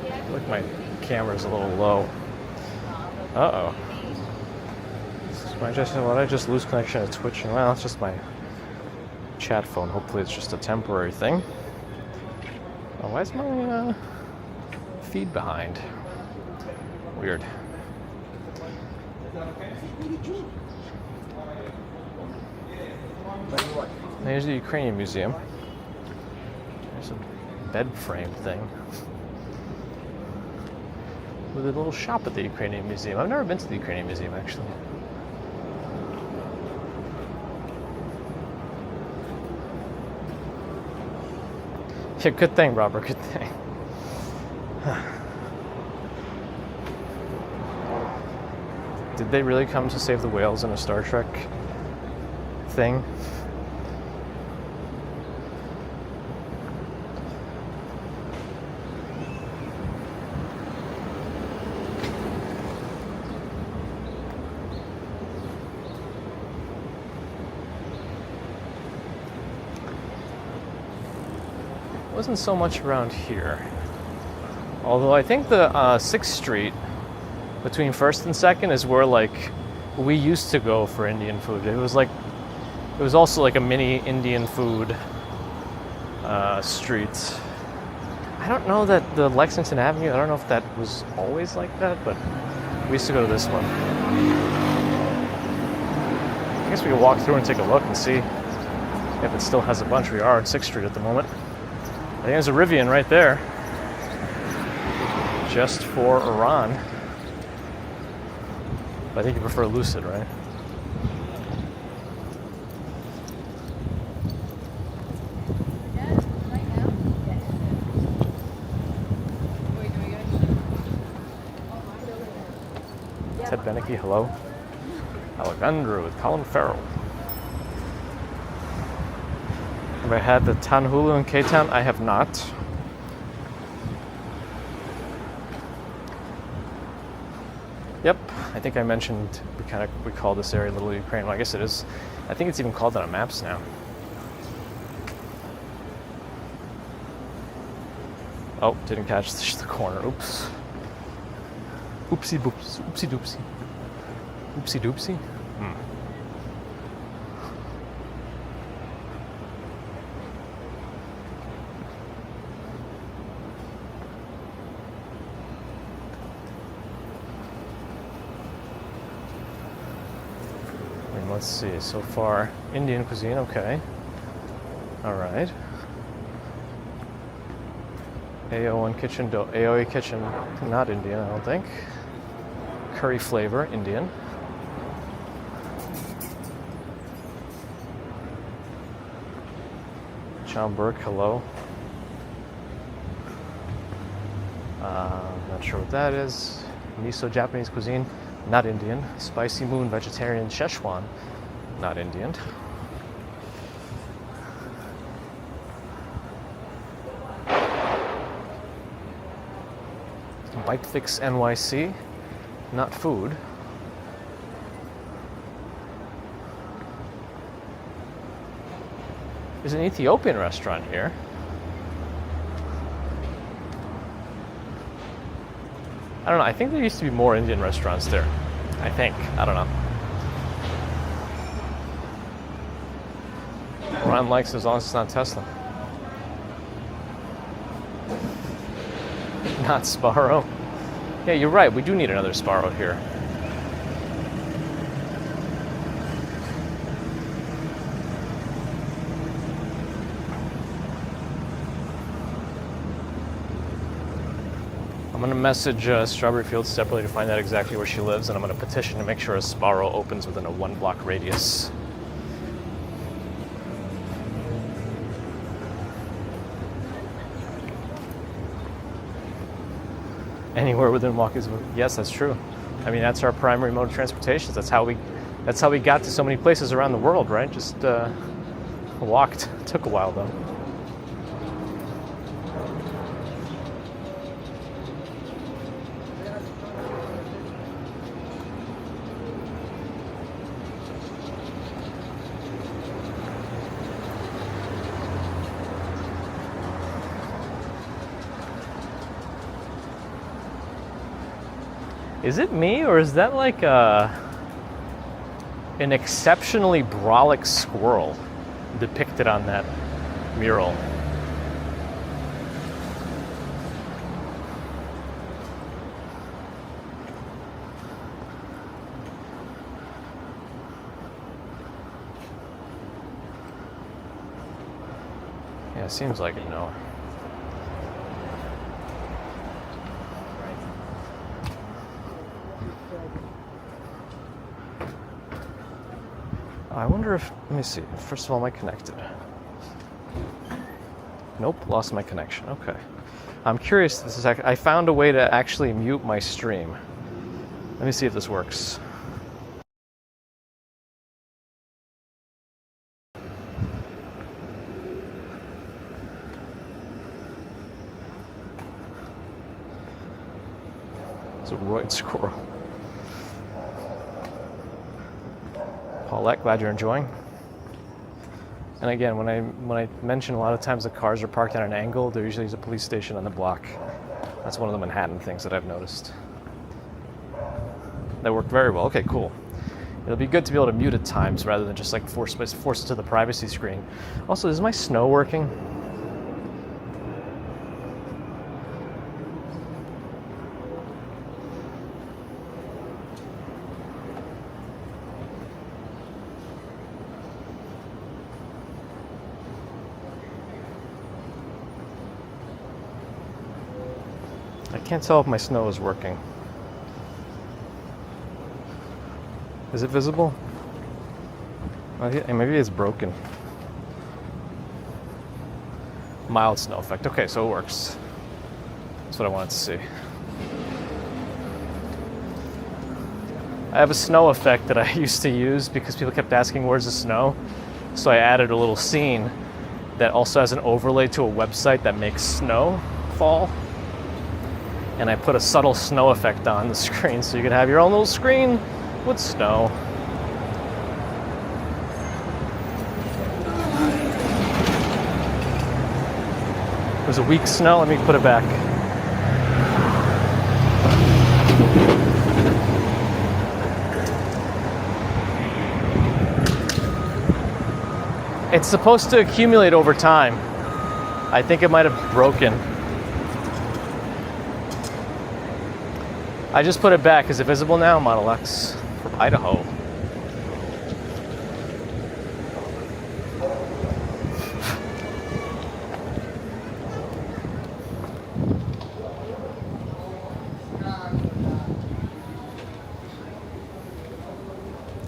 I feel like my camera's a little low. Uh-oh. Did I just lose connection to Twitch? Well, it's just my chat phone. Hopefully it's just a temporary thing. Oh, why is my feed behind? Weird. There's the Ukrainian Museum. There's a bed frame thing. With a little shop at the Ukrainian Museum. I've never been to the Ukrainian Museum, actually. Yeah, good thing, Robert, good thing. Did they really come to save the whales in a Star Trek thing? Wasn't so much around here. Although I think the 6th Street between 1st and 2nd is where like we used to go for Indian food. It was also like a mini Indian food street. I don't know that the Lexington Avenue, I don't know if that was always like that, but we used to go to this one. I guess we could walk through and take a look and see if it still has a bunch. We are on 6th Street at the moment. I think there's a Rivian right there. Just for Iran. But I think you prefer Lucid, right? Ted Beneke, hello. Alejandro with Colin Farrell. Have I had the Tanhulu in K-Town? I have not. Yep, I think I mentioned we call this area Little Ukraine. Well, I guess it is. I think it's even called that on maps now. Oh, didn't catch the corner. Oops. Oopsie boops. Oopsie doopsie. Oopsie doopsie. Let's see, so far, Indian cuisine, okay. Alright. AO1 kitchen, AOA kitchen, not Indian, I don't think. Curry flavor, Indian. John Burke, hello. Not sure what that is. Miso Japanese cuisine, not Indian. Spicy Moon vegetarian Szechuan, not Indian. Bike Fix NYC, not food. There's an Ethiopian restaurant here. I don't know, I think there used to be more Indian restaurants there. I think, I don't know. Ron likes it as long as it's not Tesla. Not Sparrow. Yeah, you're right, we do need another Sparrow here. I'm going to message Strawberry Fields separately to find out exactly where she lives, and I'm going to petition to make sure a Sparrow opens within a 1-block radius. Anywhere within walking distance. Yes, that's true. I mean, that's our primary mode of transportation. That's how we got to so many places around the world, right? Just walked. Took a while though. Is it me, or is that like an exceptionally brolic squirrel depicted on that mural? Yeah, it seems like it, no. I wonder if, let me see, first of all, am I connected? Nope, lost my connection, okay. I'm curious, I found a way to actually mute my stream. Let me see if this works. It's a roid squirrel. Paulette, glad you're enjoying. And again, when I mention a lot of times the cars are parked at an angle, there usually is a police station on the block. That's one of the Manhattan things that I've noticed. That worked very well. Okay, cool. It'll be good to be able to mute at times rather than just like force it to the privacy screen. Also, is my snow working? I can't tell if my snow is working. Is it visible? Maybe it's broken. Mild snow effect. Okay, so it works. That's what I wanted to see. I have a snow effect that I used to use because people kept asking where's the snow. So I added a little scene that also has an overlay to a website that makes snow fall. And I put a subtle snow effect on the screen so you could have your own little screen with snow. There's a weak snow, let me put it back. It's supposed to accumulate over time. I think it might have broken. I just put it back. Is it visible now? Model X from Idaho.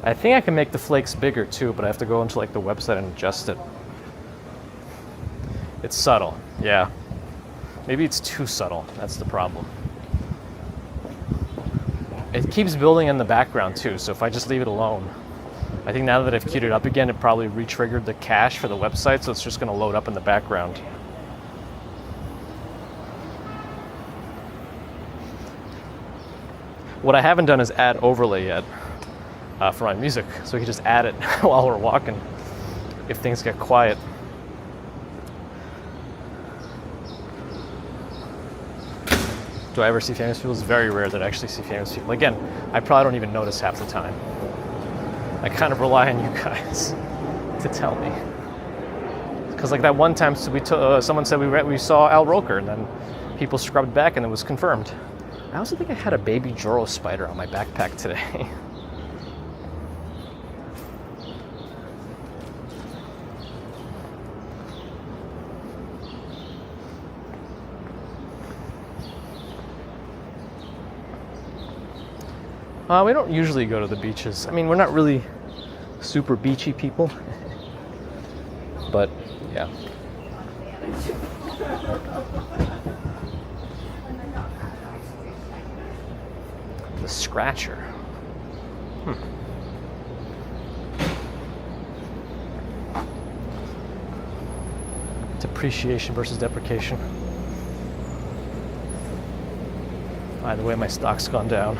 I think I can make the flakes bigger too, but I have to go into like the website and adjust it. It's subtle, yeah. Maybe it's too subtle, that's the problem. It keeps building in the background too, so if I just leave it alone, I think now that I've queued it up again, it probably re-triggered the cache for the website, so it's just gonna load up in the background. What I haven't done is add overlay yet. For my music, so we can just add it while we're walking if things get quiet. Do I ever see famous people? It's very rare that I actually see famous people. Again, I probably don't even notice half the time. I kind of rely on you guys to tell me. Because like that one time someone said we saw Al Roker, and then people scrubbed back and it was confirmed. I also think I had a baby Joro spider on my backpack today. We don't usually go to the beaches. I mean, we're not really super beachy people. But, yeah. The Scratcher. Depreciation versus deprecation. By the way, my stock's gone down.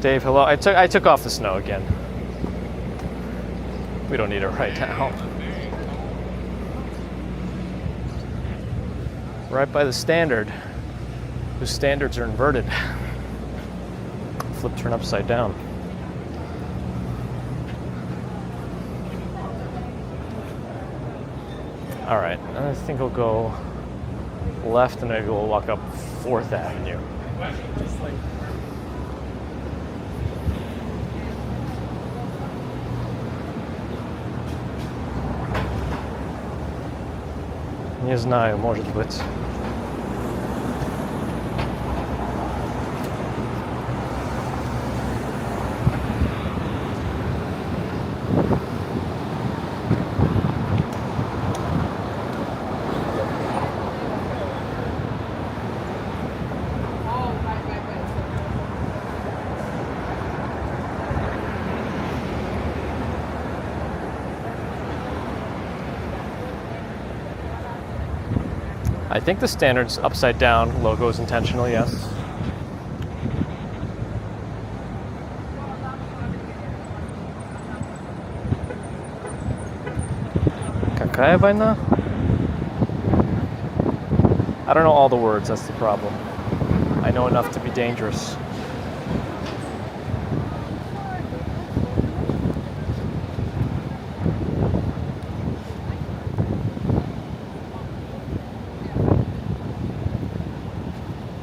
Dave, hello. I took off the snow again. We don't need it right now. Right by the standard, whose standards are inverted. Flip, turn upside down. All right, I think I'll go left and maybe we'll walk up 4th Avenue. Nie знаю, может быть. I think the standard's upside down logo is intentional, yes. Какая война? I don't know all the words, that's the problem. I know enough to be dangerous.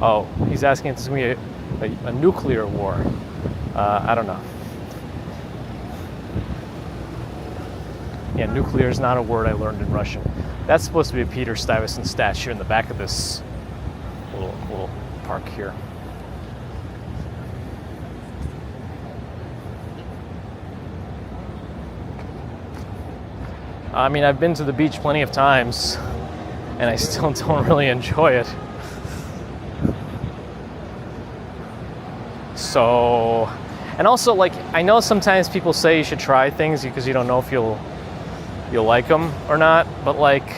Oh, he's asking if there's going to be a nuclear war. I don't know. Yeah, nuclear is not a word I learned in Russian. That's supposed to be a Peter Stuyvesant statue in the back of this Little park here. I mean, I've been to the beach plenty of times, and I still don't really enjoy it. So, and also, like, I know sometimes people say you should try things because you don't know if you'll like them or not, but like,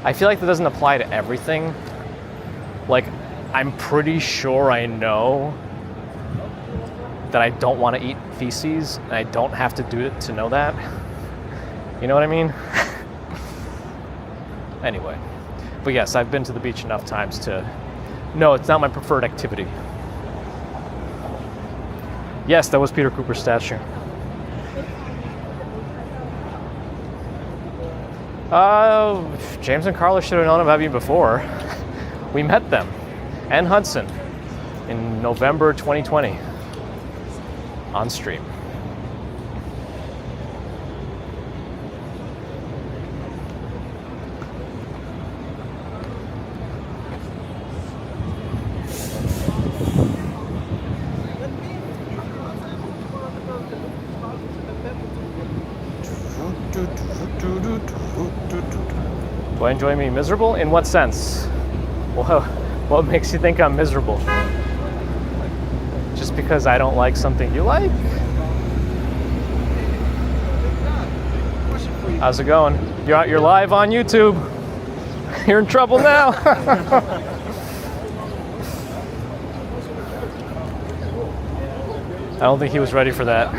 I feel like that doesn't apply to everything. Like, I'm pretty sure I know that I don't want to eat feces, and I don't have to do it to know that. You know what I mean? Anyway, but yes, I've been to the beach enough times to know it's not my preferred activity. Yes, that was Peter Cooper's statue. James and Carla should have known about me before. We met them and Hudson in November 2020 on stream. Do I enjoy being miserable? In what sense? Well, what makes you think I'm miserable? Just because I don't like something you like? How's it going? You're live on YouTube. You're in trouble now. I don't think he was ready for that.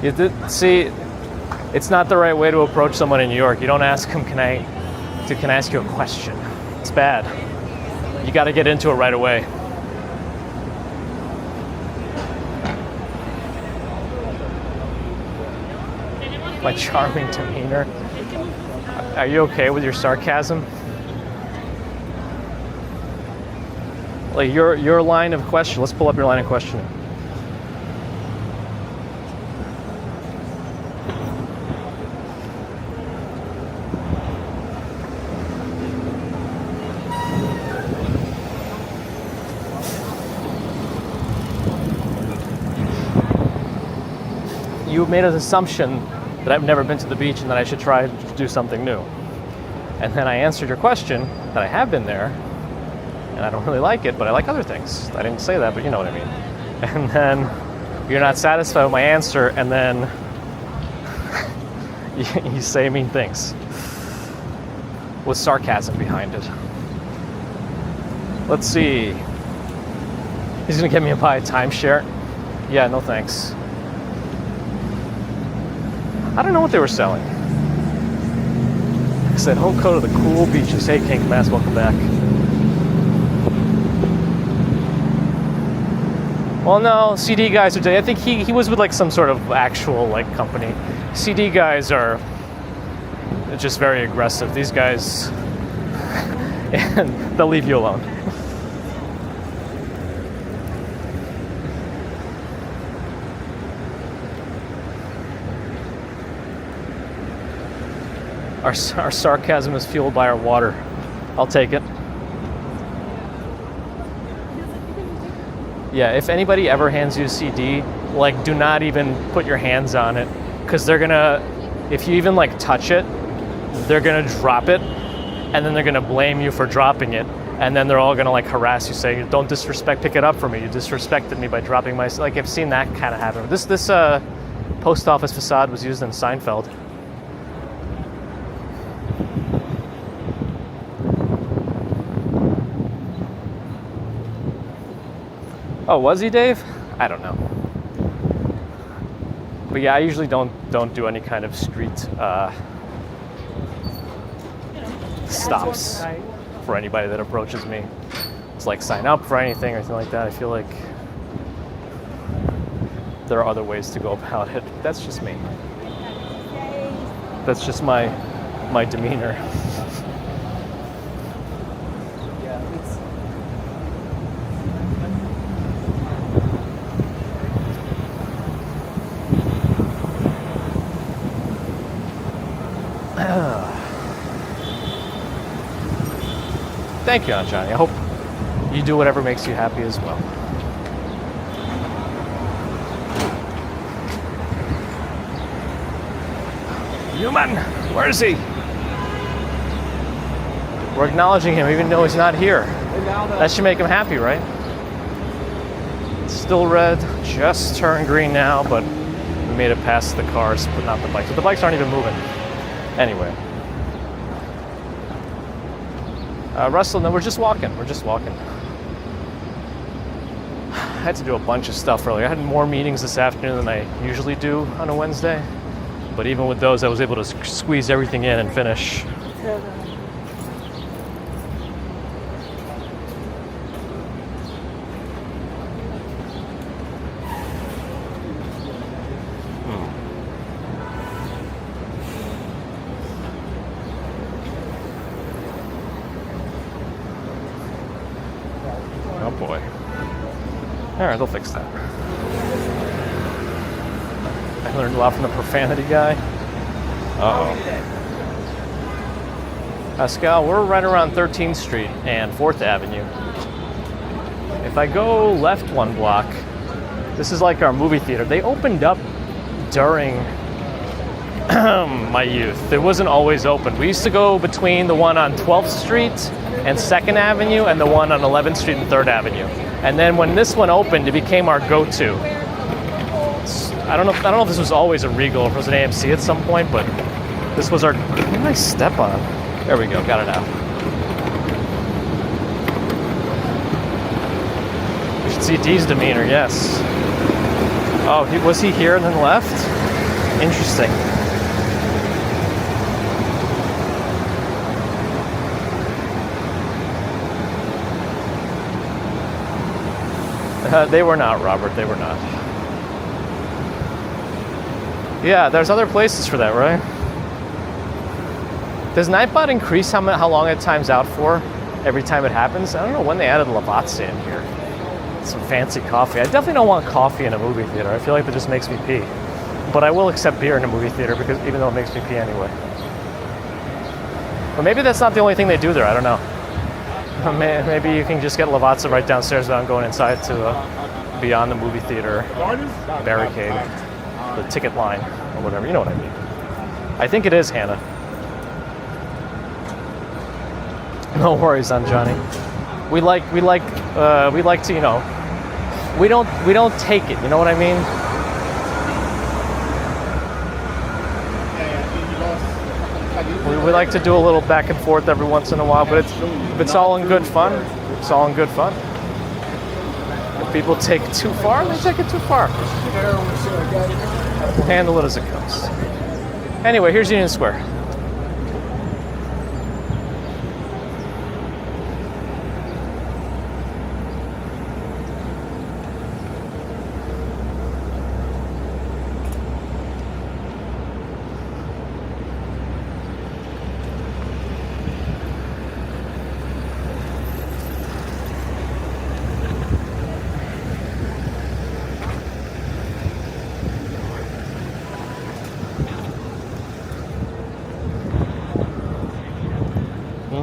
You did see, it's not the right way to approach someone in New York. You don't ask them, can I ask you a question? It's bad. You got to get into it right away. My charming demeanor. Are you okay with your sarcasm? Like your line of question. Let's pull up your line of questioning. You made an assumption that I've never been to the beach and that I should try to do something new. And then I answered your question that I have been there and I don't really like it, but I like other things. I didn't say that, but you know what I mean. And then you're not satisfied with my answer, and then you say mean things with sarcasm behind it. Let's see. He's gonna get me a buy a timeshare. Yeah, no thanks. I don't know what they were selling. I said, home code of the cool beaches. Hey, King Mass, welcome back. Well, no, CD guys are. I think he was with like some sort of actual like company. CD guys are just very aggressive. These guys, and they'll leave you alone. Our sarcasm is fueled by our water. I'll take it. Yeah, if anybody ever hands you a CD, like, do not even put your hands on it, because they're gonna, if you even like touch it, they're gonna drop it, and then they're gonna blame you for dropping it, and then they're all gonna like harass you, saying, "Don't disrespect, pick it up for me. You disrespected me by dropping my." Like, I've seen that kind of happen. This post office facade was used in Seinfeld. Oh, was he, Dave? I don't know. But yeah, I usually don't do any kind of street stops for anybody that approaches me. It's like sign up for anything or anything like that. I feel like there are other ways to go about it. That's just me. That's just my demeanor. Thank you, Aunt Johnny. I hope you do whatever makes you happy as well. Human, where is he? We're acknowledging him even though he's not here. That should make him happy, right? It's still red, just turned green now, but we made it past the cars, but not the bikes. But the bikes aren't even moving. Anyway. Russell, no, we're just walking. We're just walking. I had to do a bunch of stuff earlier. I had more meetings this afternoon than I usually do on a Wednesday. But even with those, I was able to squeeze everything in and finish. Oh boy. Alright, they'll fix that. I learned a lot from the profanity guy. Uh-oh. Pascal, we're right around 13th Street and 4th Avenue. If I go left one block, this is like our movie theater. They opened up during my youth. It wasn't always open. We used to go between the one on 12th Street and 2nd Avenue and the one on 11th Street and 3rd Avenue. And then when this one opened, it became our go-to. I don't know if this was always a Regal or if it was an AMC at some point, but this was our... What did I step on? There we go, got it out. We should see Dee's demeanor, yes. Oh, was he here and then left? Interesting. They were not, Robert, they were not. Yeah, there's other places for that, right? Does Nightbot increase how long it times out for every time it happens? I don't know when they added Lavazza in here. Some fancy coffee. I definitely don't want coffee in a movie theater. I feel like that just makes me pee. But I will accept beer in a movie theater because even though it makes me pee anyway. But maybe that's not the only thing they do there. I don't know. Maybe you can just get Lavazza right downstairs without going inside to beyond the movie theater barricade, the ticket line or whatever. You know what I mean. I think it is, Hannah. No worries, on Johnny. We like to, you know, we don't take it. You know what I mean? We like to do a little back and forth every once in a while, but it's all in good fun. It's all in good fun. If people take it too far, they take it too far. We'll handle it as it comes. Anyway, here's Union Square.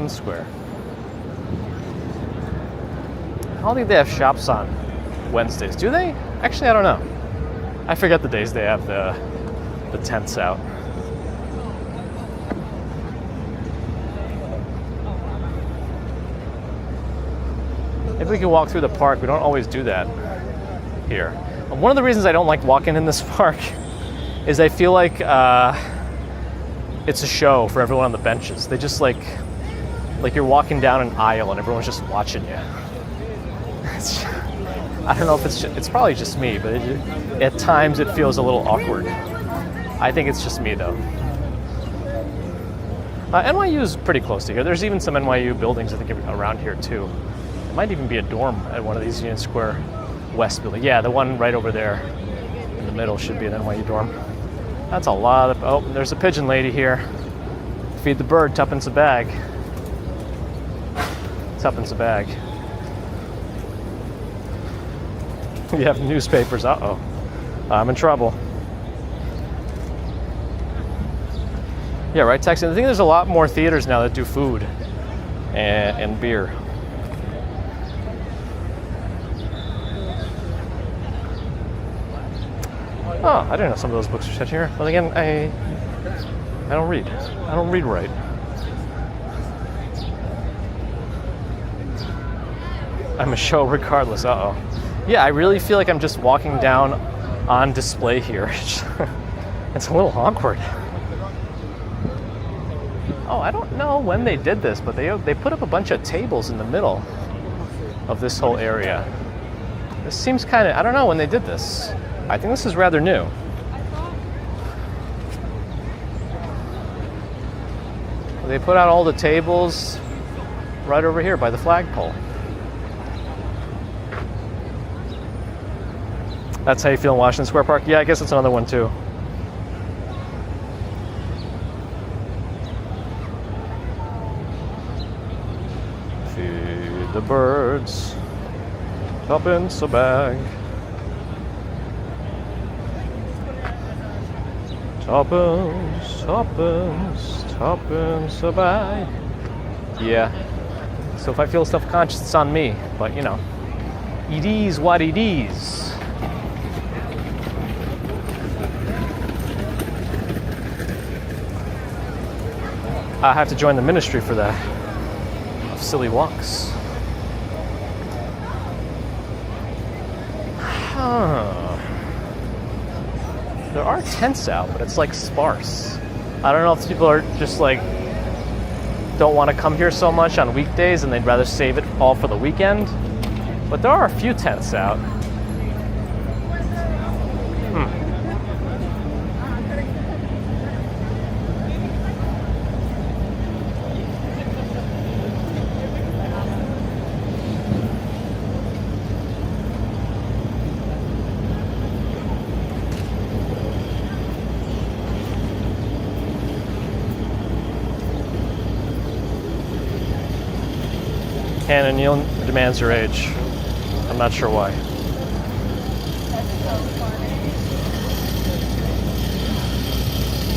Square. I don't think they have shops on Wednesdays. Do they? Actually, I don't know. I forget the days they have the tents out. Maybe we can walk through the park. We don't always do that here. One of the reasons I don't like walking in this park is I feel like it's a show for everyone on the benches. They just like you're walking down an aisle and everyone's just watching you. I don't know if it's probably just me, but at times it feels a little awkward. I think it's just me though. NYU is pretty close to here. There's even some NYU buildings I think around here too. It might even be a dorm at one of these Union Square West buildings. Yeah, the one right over there in the middle should be an NYU dorm. That's a lot of, oh, there's a pigeon lady here. Feed the bird, tuppence a bag. Tuppence a bag. You have newspapers. Uh-oh. I'm in trouble. Yeah, right, Texan. I think there's a lot more theaters now that do food and beer. Oh, I didn't know some of those books were set here. But again, I don't read. I don't read right. I'm a show regardless. Uh-oh. Yeah, I really feel like I'm just walking down on display here. It's a little awkward. Oh, I don't know when they did this, but they put up a bunch of tables in the middle of this whole area. This seems kind of, I don't know when they did this. I think this is rather new. They put out all the tables right over here by the flagpole. That's how you feel in Washington Square Park? Yeah, I guess it's another one too. Feed the birds. Tuppence a bag. Tuppence, tuppence, tuppence a bag. Yeah. So if I feel self-conscious, it's on me. But you know, it is what it is. I have to join the ministry for that. Of silly walks. Huh. There are tents out, but it's like sparse. I don't know if people are just like don't want to come here so much on weekdays and they'd rather save it all for the weekend. But there are a few tents out. Hannah Neal demands her age. I'm not sure why.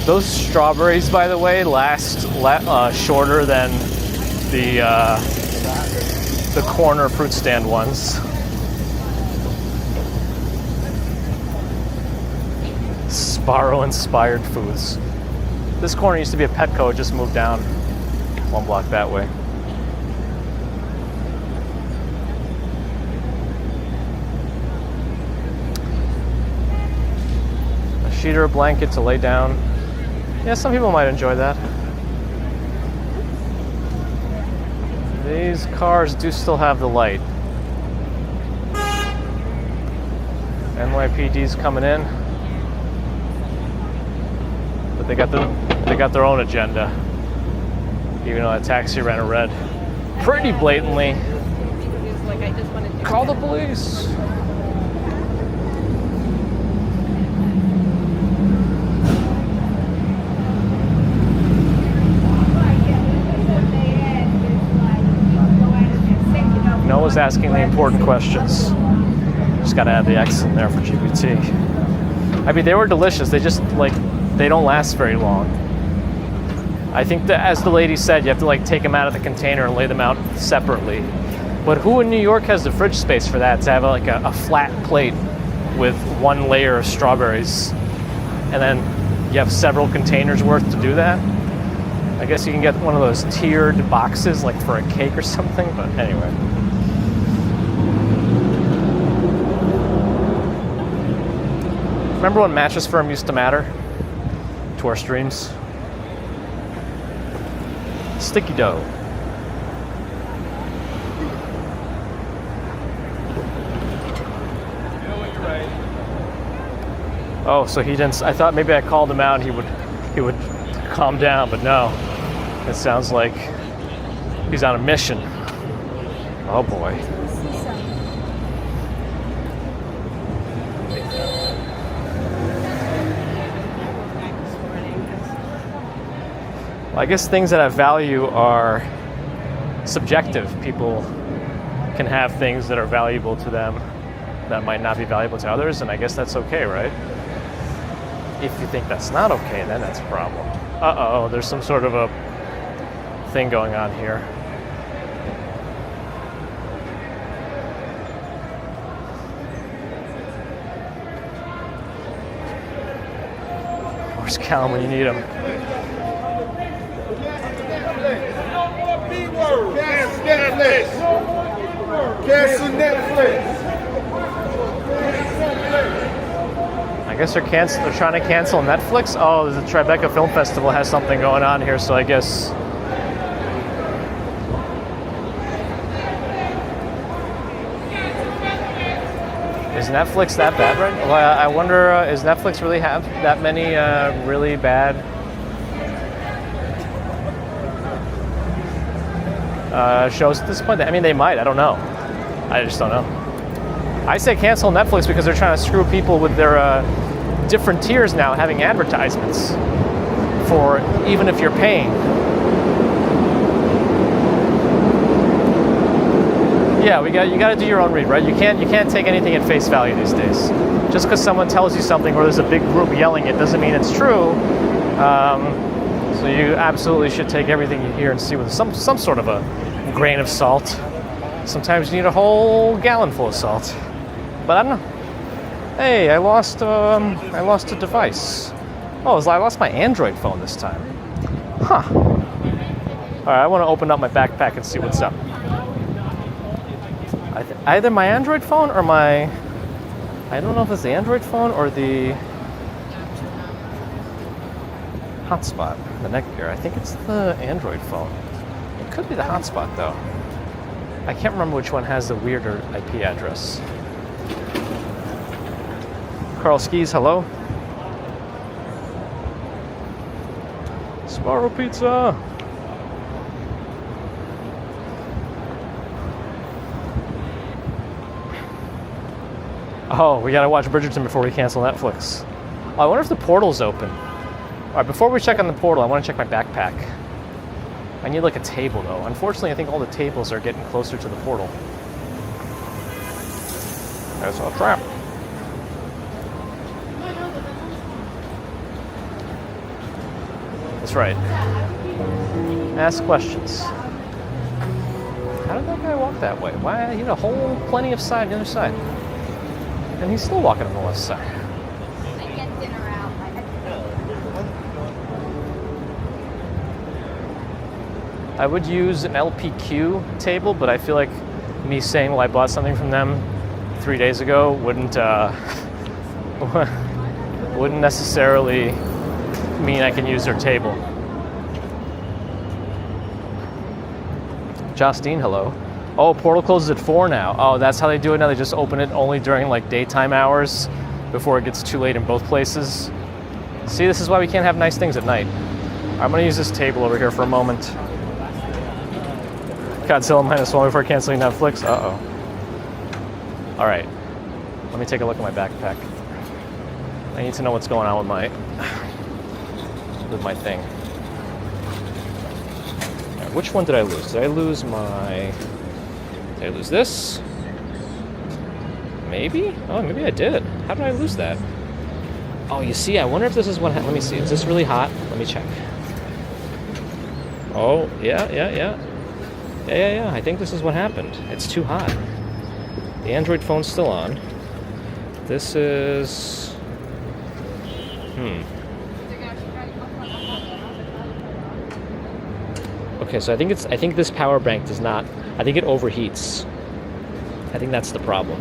Those strawberries, by the way, last shorter than the corner fruit stand ones. Sparrow-inspired foods. This corner used to be a Petco. It just moved down one block that way. Sheet or a blanket to lay down. Yeah, some people might enjoy that. These cars do still have the light. NYPD's coming in, but they got their own agenda. Even though that taxi ran a red, pretty blatantly. Call the police. Noah's asking the important questions. Just gotta add the X in there for GPT. I mean, they were delicious. They just, like, they don't last very long. I think that, as the lady said, you have to, like, take them out of the container and lay them out separately. But who in New York has the fridge space for that, to have, like, a flat plate with one layer of strawberries? And then you have several containers worth to do that? I guess you can get one of those tiered boxes, like for a cake or something, but anyway. Remember when Mattress Firm used to matter to our streams? Sticky dough. Oh, so he didn't. I thought maybe I called him out and he would calm down, but no. It sounds like he's on a mission. Oh boy. I guess things that have value are subjective. People can have things that are valuable to them that might not be valuable to others, and I guess that's okay, right? If you think that's not okay, then that's a problem. Uh-oh, there's some sort of a thing going on here. $2 a gallon when you need them. Cancel Netflix. Cancel Netflix. I guess they're trying to cancel Netflix. Oh, the Tribeca Film Festival has something going on here, so I guess. Is Netflix that bad right now? Well, I wonder, is Netflix really have that many really bad shows at this point? I mean, they might. I don't know. I just don't know. I say cancel Netflix because they're trying to screw people with their different tiers now, having advertisements for even if you're paying. Yeah, you got to do your own read, right? You can't take anything at face value these days. Just because someone tells you something or there's a big group yelling it doesn't mean it's true. So you absolutely should take everything you hear and see with some sort of a grain of salt. Sometimes you need a whole gallon full of salt. But I don't know. Hey, I lost a device. Oh, I lost my Android phone this time. Huh. All right, I want to open up my backpack and see what's up. Either my Android phone or I don't know if it's the Android phone or the hotspot, the neck gear. I think it's the Android phone. It could be the hotspot though. I can't remember which one has the weirder IP address. Carl Skis, hello. Sparrow Pizza. Oh, we gotta watch Bridgerton before we cancel Netflix. Oh, I wonder if the portal's open. All right, before we check on the portal, I want to check my backpack. I need like a table though. Unfortunately, I think all the tables are getting closer to the portal. That's a trap. That's right. Ask questions. How did that guy walk that way? Why? He had a whole plenty of side on the other side. And he's still walking on the left side. I get dinner out. I would use an LPQ table, but I feel like me saying, well, I bought something from them 3 days ago wouldn't necessarily mean I can use their table. Justine, hello. Oh, portal closes at 4 now. Oh, that's how they do it now. They just open it only during like daytime hours before it gets too late in both places. See, this is why we can't have nice things at night. I'm gonna use this table over here for a moment. Godzilla -1 before canceling Netflix. Uh-oh. All right, let me take a look at my backpack. I need to know what's going on with my thing. All right, which one did I lose? Did I lose this? Maybe? Oh, maybe I did. How did I lose that? Oh, you see, I wonder if this is what let me see. Is this really hot? Let me check. Oh, yeah. I think this is what happened. It's too hot. The Android phone's still on. This is... Okay, so I think this power bank does not... I think it overheats. I think that's the problem.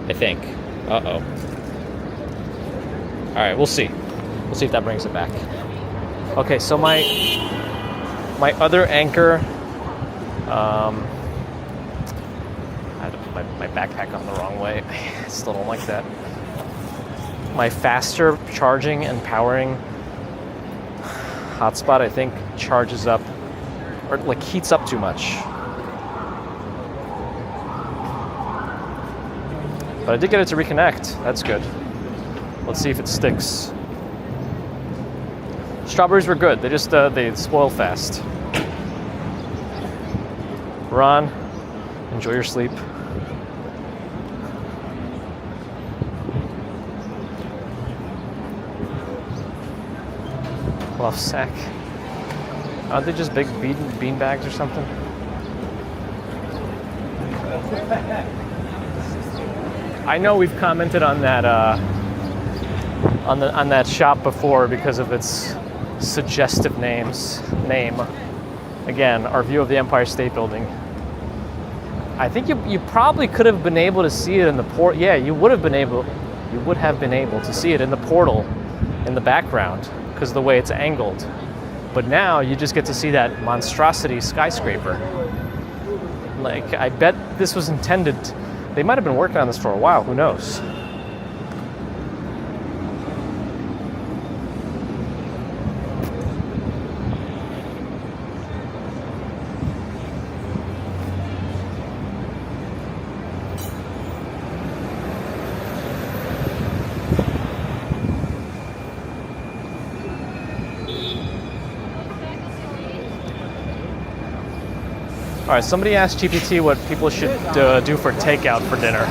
I think. Uh-oh. All right, we'll see. We'll see if that brings it back. Okay, so my other Anchor... I had to put my backpack on the wrong way. I still don't like that. My faster charging and powering hotspot, I think, charges up, or like heats up too much. But I did get it to reconnect. That's good. Let's see if it sticks. Strawberries were good. They just they spoil fast. Ron, enjoy your sleep. Fluff sack. Aren't they just big bean bags or something? I know we've commented on that on that shop before because of its suggestive name. Again, our view of the Empire State Building. I think you probably could have been able to see it in the port. Yeah, you would have been able to see it in the portal in the background because of the way it's angled. But now you just get to see that monstrosity skyscraper. Like, I bet this was intended. They might have been working on this for a while. Who knows? All right, somebody asked GPT what people should do for takeout for dinner.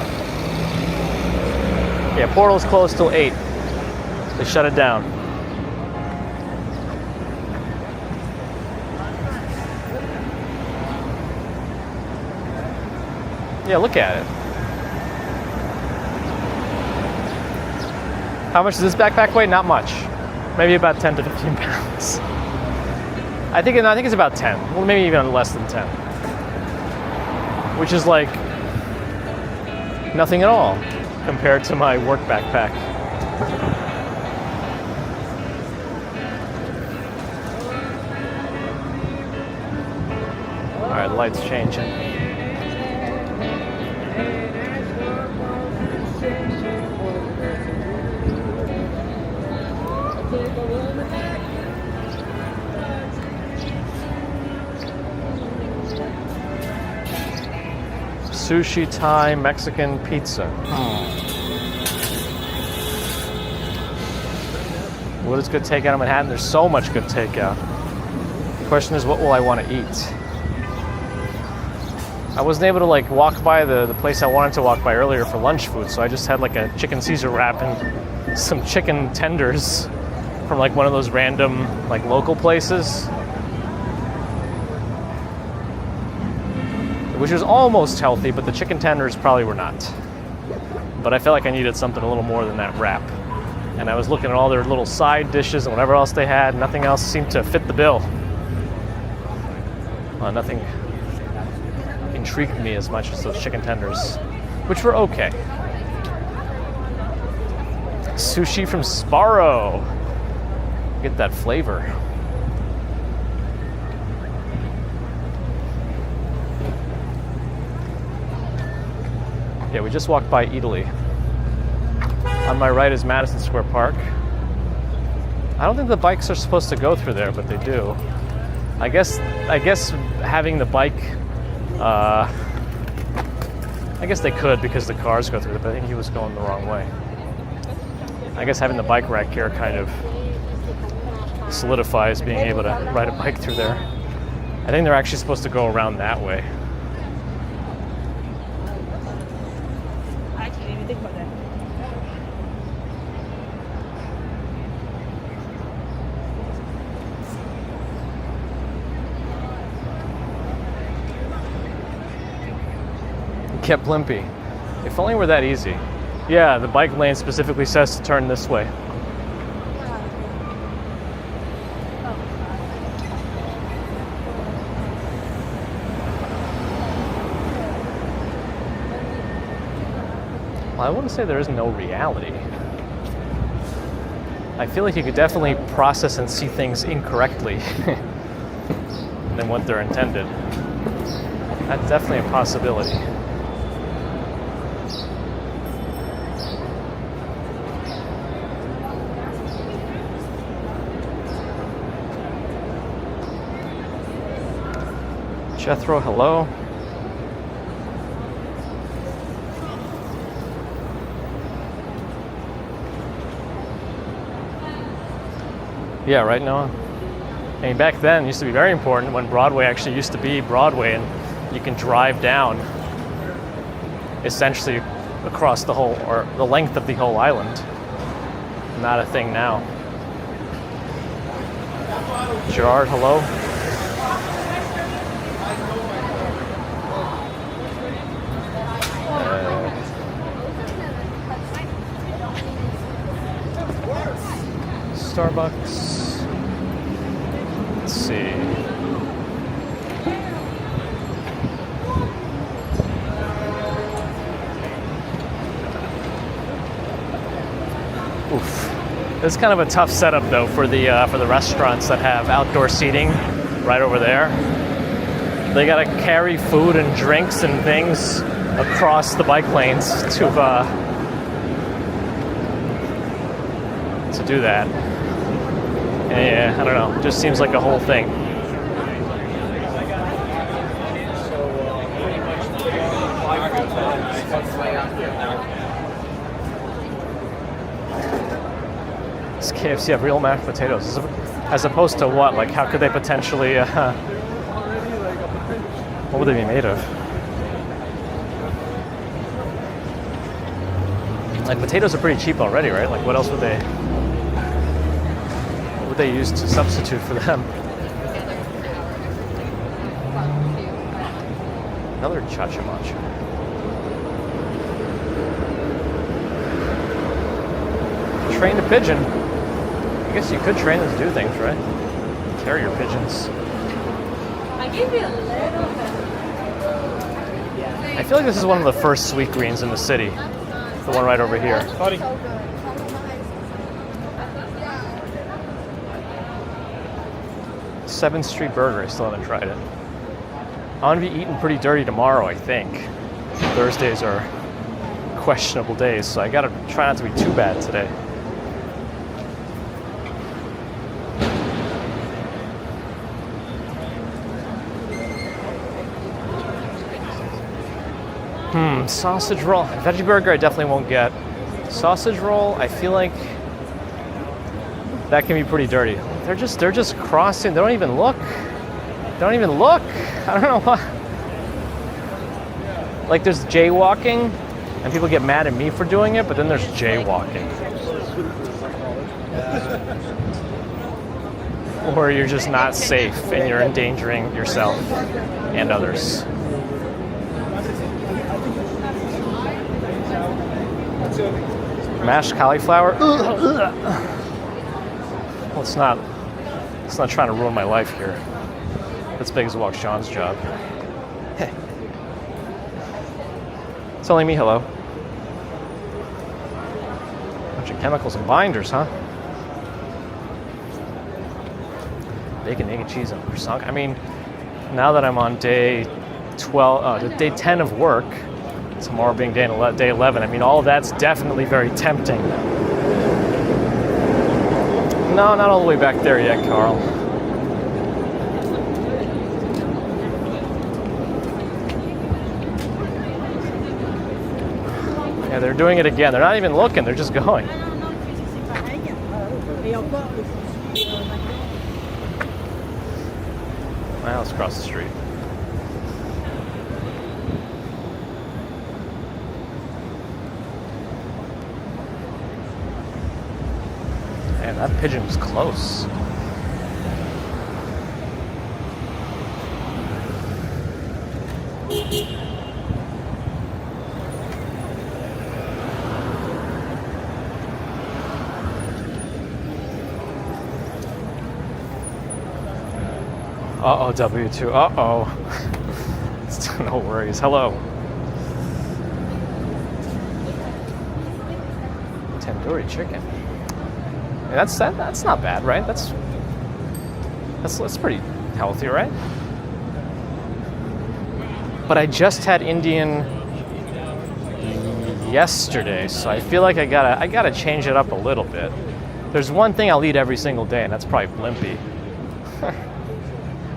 Yeah, portal's closed till 8. They shut it down. Yeah, look at it. How much does this backpack weigh? Not much. Maybe about 10 to 15 pounds. I think it's about 10. Well, maybe even less than 10. Which is like nothing at all compared to my work backpack. All right, lights changing. Sushi, Thai, Mexican, pizza. What is good takeout in Manhattan? There's so much good takeout. The question is, what will I want to eat? I wasn't able to like walk by the place I wanted to walk by earlier for lunch food, so I just had like a chicken Caesar wrap and some chicken tenders from like one of those random like local places. Which was almost healthy, but the chicken tenders probably were not. But I felt like I needed something a little more than that wrap. And I was looking at all their little side dishes and whatever else they had. Nothing else seemed to fit the bill. Nothing intrigued me as much as those chicken tenders, which were okay. Sushi from Sparrow. Get that flavor. Yeah, we just walked by Italy. On my right is Madison Square Park. I don't think the bikes are supposed to go through there, but they do. I guess having the bike, I guess they could because the cars go through it, but I think he was going the wrong way. I guess having the bike rack here kind of solidifies being able to ride a bike through there. I think they're actually supposed to go around that way. Kept limpy. If only were that easy. Yeah, the bike lane specifically says to turn this way. Well, I wouldn't say there is no reality. I feel like you could definitely process and see things incorrectly than what they're intended. That's definitely a possibility. Jethro, hello. Yeah, right, Noah? I mean, back then it used to be very important when Broadway actually used to be Broadway and you can drive down essentially across the whole, or the length of the whole island. Not a thing now. Gerard, hello. Starbucks. Let's see. Oof. This is kind of a tough setup though for the restaurants that have outdoor seating right over there. They gotta carry food and drinks and things across the bike lanes to do that. Yeah, I don't know. It just seems like a whole thing. Does KFC have real mashed potatoes? As opposed to what? Like, how could they potentially... what would they be made of? Like, potatoes are pretty cheap already, right? Like, what else would they... What would they use to substitute for them? Another cha-cha matcha. Train a pigeon. I guess you could train them to do things, right? Carrier pigeons. I give you a little bit. I feel like this is one of the first Sweet Greens in the city. The one right over here. So good. 7th Street Burger. I still haven't tried it. I'm gonna be eating pretty dirty tomorrow, I think. Thursdays are questionable days, so I gotta try not to be too bad today. Sausage roll. Veggie burger I definitely won't get. Sausage roll, I feel like that can be pretty dirty. They're just crossing. They don't even look. They don't even look. I don't know why. Like, there's jaywalking, and people get mad at me for doing it, but then there's jaywalking. Or you're just not safe and you're endangering yourself and others. Mashed cauliflower. Let's not trying to ruin my life here. That's big as Walk Sean's job. Hey. It's only me, hello. Bunch of chemicals and binders, huh? Bacon, egg, and cheese, and croissant. I mean, now that I'm on day 10 of work, tomorrow being day 11, I mean, all of that's definitely very tempting. No, not all the way back there yet, Carl. Yeah, they're doing it again. They're not even looking, they're just going. My house across the street. Man, that pigeon was close. Uh-oh, W2. Uh-oh. No worries. Hello. Tandoori chicken. Yeah, that's not bad, right? That's pretty healthy, right? But I just had Indian yesterday, so I feel like I gotta change it up a little bit. There's one thing I'll eat every single day, and that's probably blimpie.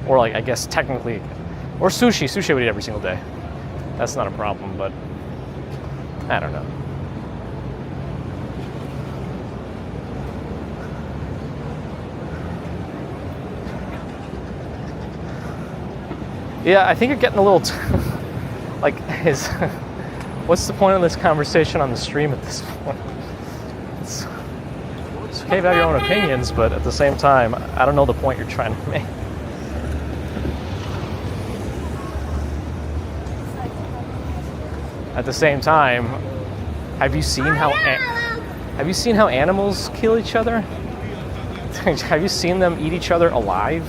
Or, like, I guess technically, or sushi. Sushi I would eat every single day. That's not a problem, but I don't know. Yeah, I think you're getting a little, like, what's the point of this conversation on the stream at this point? It's okay to have your own opinions, but at the same time, I don't know the point you're trying to make. At the same time, have you seen how animals kill each other? Have you seen them eat each other alive?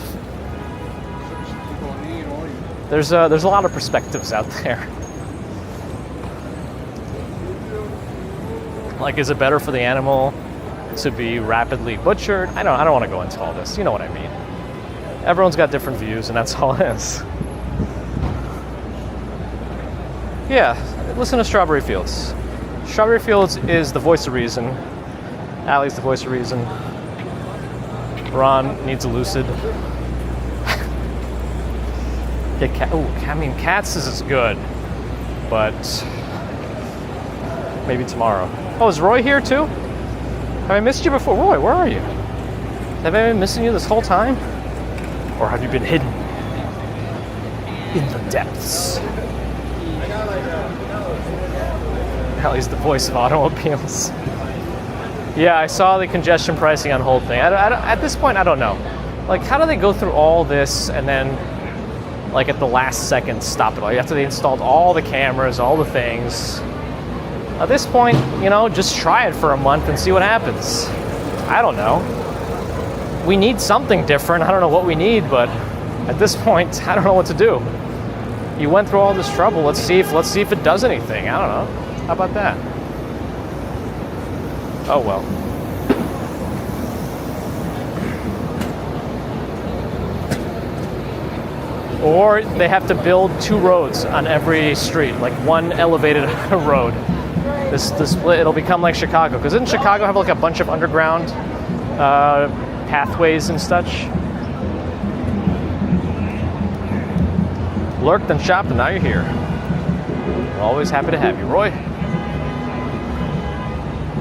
There's a lot of perspectives out there. Like, is it better for the animal to be rapidly butchered? I don't want to go into all this. You know what I mean. Everyone's got different views, and that's all it is. Yeah, listen to Strawberry Fields. Strawberry Fields is the voice of reason. Allie's the voice of reason. Ron needs a lucid. Yeah, I mean, Cats is good, but maybe tomorrow. Oh, is Roy here too? Have I missed you before? Roy, where are you? Have I been missing you this whole time? Or have you been hidden in the depths? Allie's the voice of automobiles. Yeah, I saw the congestion pricing on hold thing. At this point, I don't know. Like, how do they go through all this and then, like, at the last second stop it all? After they installed all the cameras, all the things. At this point, you know, just try it for a month and see what happens. I don't know. We need something different. I don't know what we need, but at this point, I don't know what to do. You went through all this trouble. Let's see if it does anything. I don't know. How about that? Oh well. Or they have to build 2 roads on every street, like one elevated road. This split, it'll become like Chicago. Because didn't Chicago have like a bunch of underground pathways and such? Lurked and shopped, and now you're here. Always happy to have you, Roy.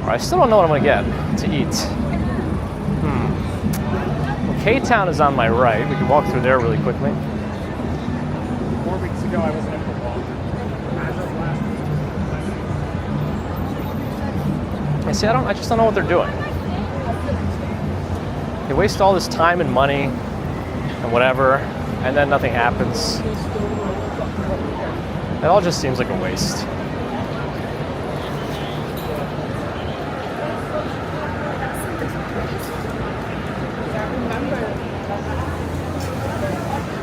I still don't know what I'm gonna get to eat. Well, K-Town is on my right. We can walk through there really quickly. 4 weeks ago, I wasn't at football. As of last week. I see. I just don't know what they're doing. They waste all this time and money and whatever, and then nothing happens. It all just seems like a waste.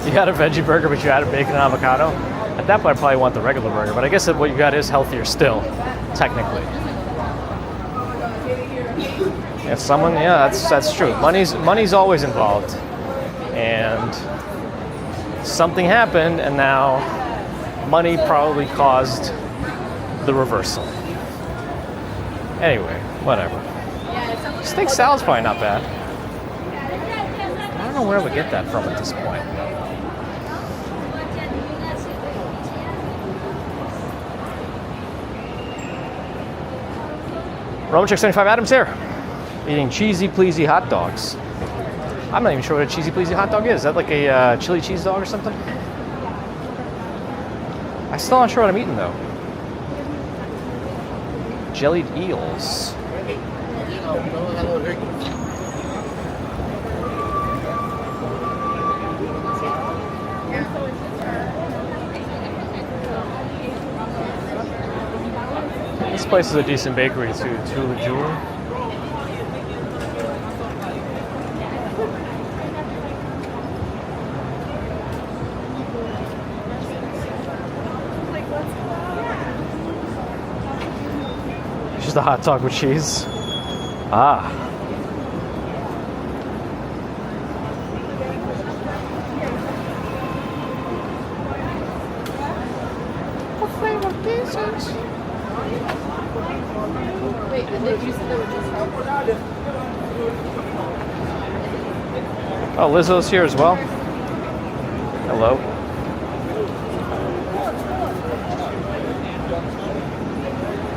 You got a veggie burger, but you added bacon and avocado. At that point, I probably want the regular burger, but I guess that what you got is healthier still, technically. If someone, yeah, that's true. Money's always involved, and something happened, and now money probably caused the reversal. Anyway, whatever. Steak salad's probably not bad. I don't know where I would get that from at this point. Roman Chick 75 Adams here, eating cheesy pleasy hot dogs. I'm not even sure what a cheesy pleasy hot dog is. Is that like a chili cheese dog or something? I'm still not sure what I'm eating though. Jellied eels. This place is a decent bakery too, Tula Jewel. It's just a hot dog with cheese. Ah. What flavor pizzas? Wait, and did you say they were just Oh, Lizzo's here as well. Hello.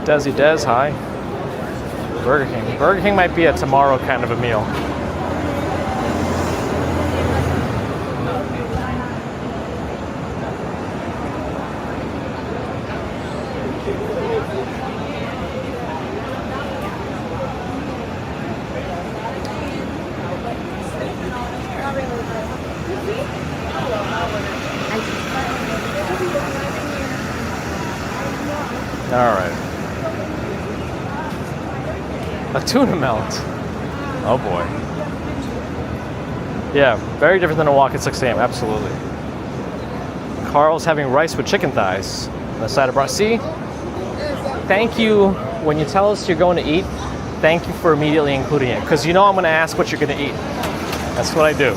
Desi Des, hi. Burger King. Burger King might be a tomorrow kind of a meal. All right. A tuna melt. Oh boy. Yeah, very different than a walk at 6 a.m. Absolutely. Carl's having rice with chicken thighs on the side of broth. See, thank you when you tell us you're going to eat. Thank you for immediately including it, because you know I'm going to ask what you're going to eat. That's what I do.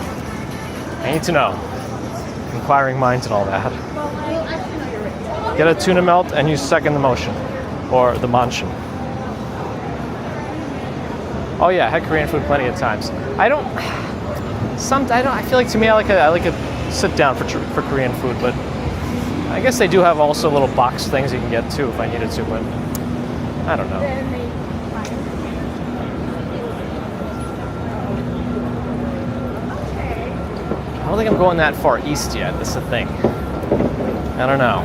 I need to know. Inquiring minds and all that. Get a tuna melt and you second the motion, or the mansion. Oh yeah, I had Korean food plenty of times. I feel like to me I like a sit down for Korean food, but I guess they do have also little box things you can get too if I needed to, but I don't know. I don't think I'm going that far east yet. That's the thing. I don't know.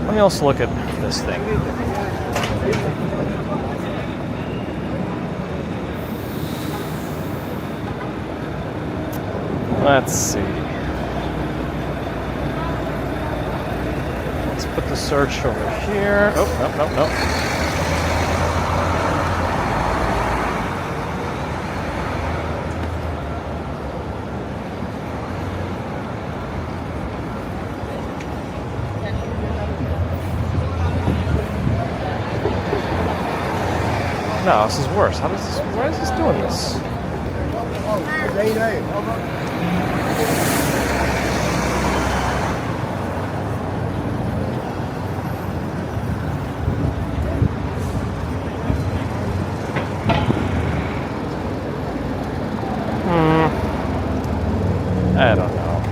Let me also look at this thing. Let's see. Let's put the search over here. Oh, nope. No, this is worse. Why is this doing this? I don't know.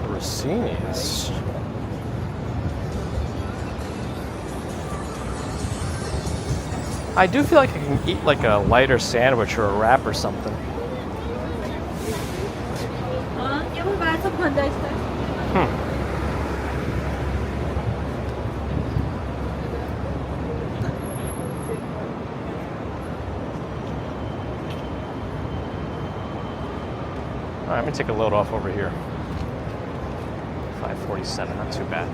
Rossini's. I do feel like I can eat like a lighter sandwich or a wrap or something. All right, let me take a load off over here. 547, not too bad.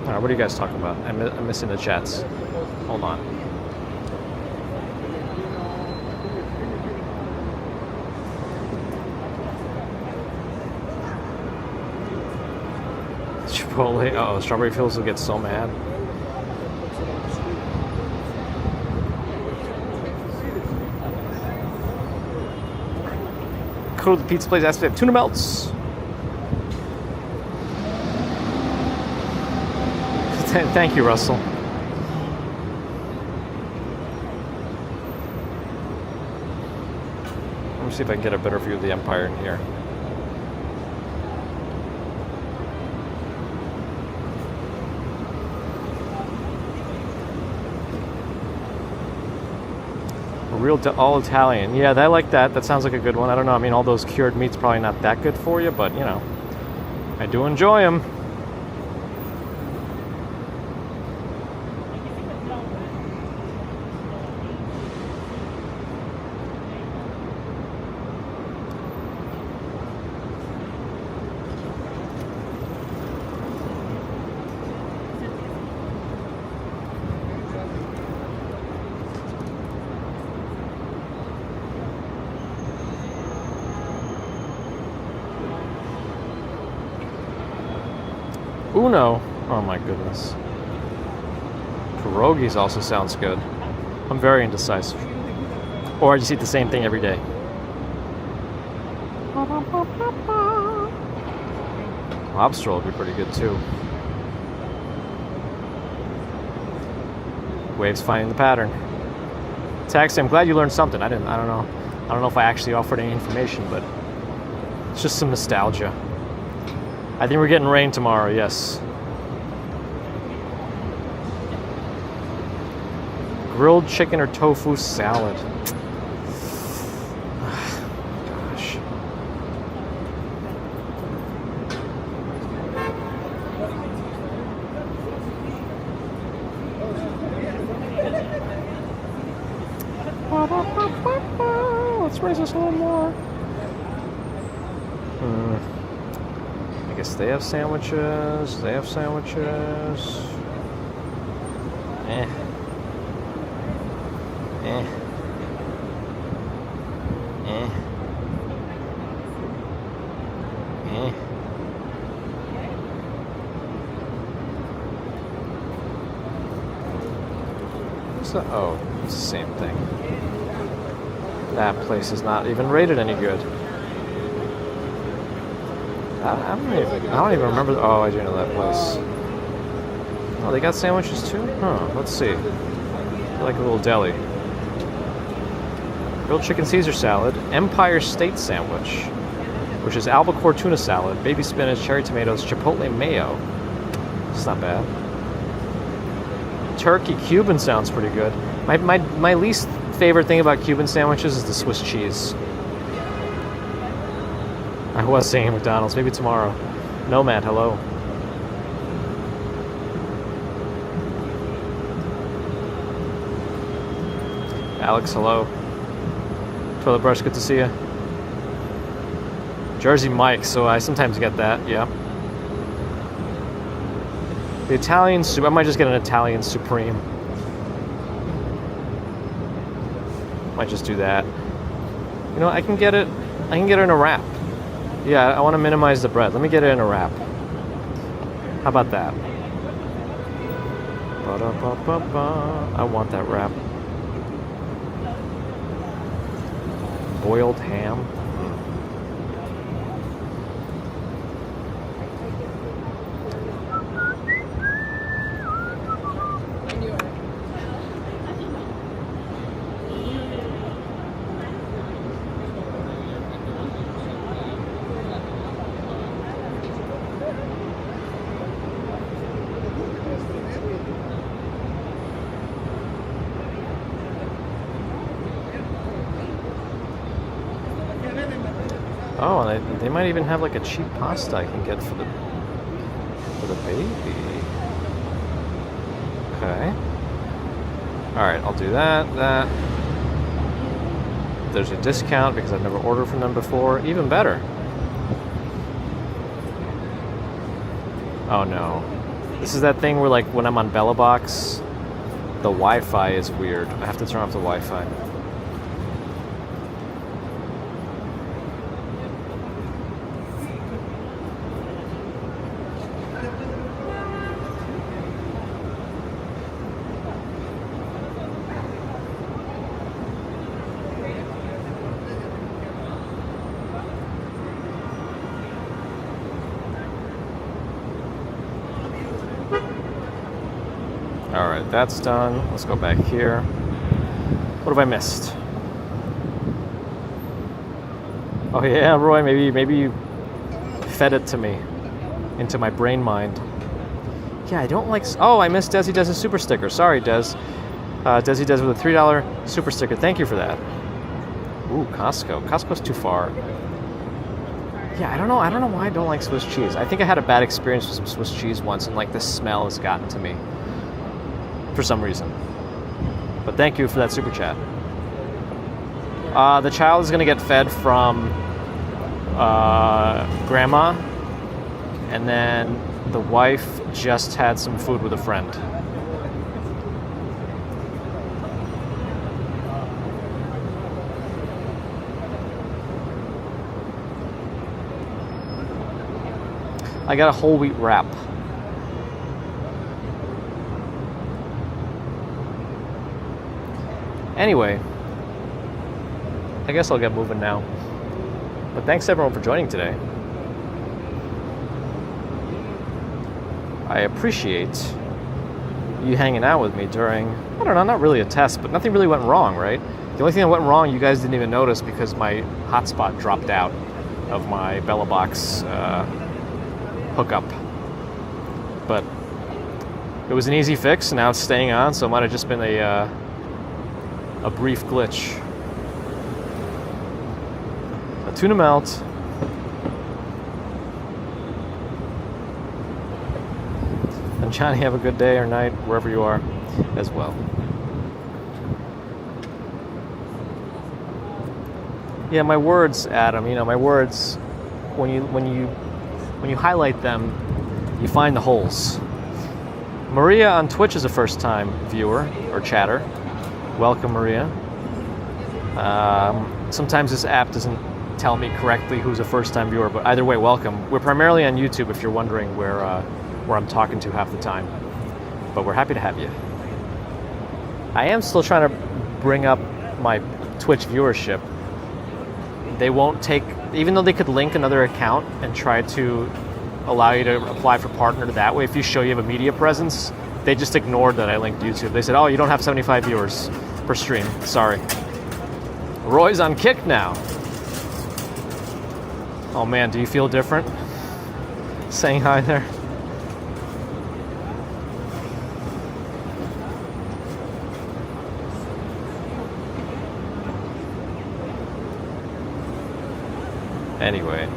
All right, what are you guys talking about? I'm missing the chats. Hold on. Chipotle. Oh, Strawberry Fields will get so mad. Go to the pizza place. Ask if they have tuna melts. Thank you, Russell. Let me see if I can get a better view of the Empire in here. All Italian. Yeah, I like that. That sounds like a good one. I don't know. I mean, all those cured meats probably not that good for you, but you know, I do enjoy them. Uno. Oh my goodness. Pierogies also sounds good. I'm very indecisive. Or I just eat the same thing every day. Lobster will be pretty good too. Waves finding the pattern. Taxi, I'm glad you learned something. I don't know if I actually offered any information, but it's just some nostalgia. I think we're getting rain tomorrow, yes. Grilled chicken or tofu salad. Gosh. praise us a little more. I guess they have sandwiches. They have sandwiches. Eh. Eh. Eh. Eh. So, oh, it's the same thing. That place is not even rated any good. I don't even remember. Oh, I do know that place. Oh, they got sandwiches too? Huh, let's see. Like a little deli. Grilled chicken Caesar salad, Empire State sandwich, which is albacore tuna salad, baby spinach, cherry tomatoes, chipotle mayo. It's not bad. Turkey Cuban sounds pretty good. My least favorite thing about Cuban sandwiches is the Swiss cheese. I was saying McDonald's. Maybe tomorrow. Nomad, hello. Alex, hello. Toilet Brush, good to see you. Jersey Mike, so I sometimes get that, yeah. The Italian soup, I might just get an Italian Supreme. Might just do that. You know, I can get it in a wrap. Yeah, I want to minimize the bread. Let me get it in a wrap. How about that? Ba-da-ba-ba-ba. I want that wrap. Boiled ham. Oh, and they might even have like a cheap pasta I can get for the baby. Okay. All right, I'll do that. There's a discount because I've never ordered from them before. Even better. Oh no. This is that thing where like when I'm on Bella Box, the Wi-Fi is weird. I have to turn off the Wi-Fi. Alright, that's done. Let's go back here. What have I missed? Oh yeah, Roy, maybe you fed it to me. Into my brain mind. Yeah, I don't like... Oh, I missed Desi Does a super sticker. Sorry, Des. Desi Does with a $3 super sticker. Thank you for that. Ooh, Costco. Costco's too far. Yeah, I don't know why I don't like Swiss cheese. I think I had a bad experience with some Swiss cheese once, and like the smell has gotten to me. For some reason. But thank you for that super chat. The child is going to get fed from grandma, and then the wife just had some food with a friend. I got a whole wheat wrap. Anyway, I guess I'll get moving now. But thanks everyone for joining today. I appreciate you hanging out with me during, I don't know, not really a test, but nothing really went wrong, right? The only thing that went wrong you guys didn't even notice because my hotspot dropped out of my Bella Box hookup. But it was an easy fix, and now it's staying on, so it might have just been a brief glitch. A tuna melt. And Johnny, have a good day or night, wherever you are, as well. Yeah, my words, Adam. You know, my words. When you highlight them, you find the holes. Maria on Twitch is a first-time viewer or chatter. Welcome, Maria. Sometimes this app doesn't tell me correctly who's a first-time viewer, but either way, welcome. We're primarily on YouTube if you're wondering where I'm talking to half the time. But we're happy to have you. I am still trying to bring up my Twitch viewership. They won't take, even though they could link another account and try to allow you to apply for partner that way, if you show you have a media presence, they just ignored that I linked YouTube. They said, oh, you don't have 75 viewers per stream. Sorry. Roy's on Kick now. Oh man, do you feel different? Saying hi there. Anyway.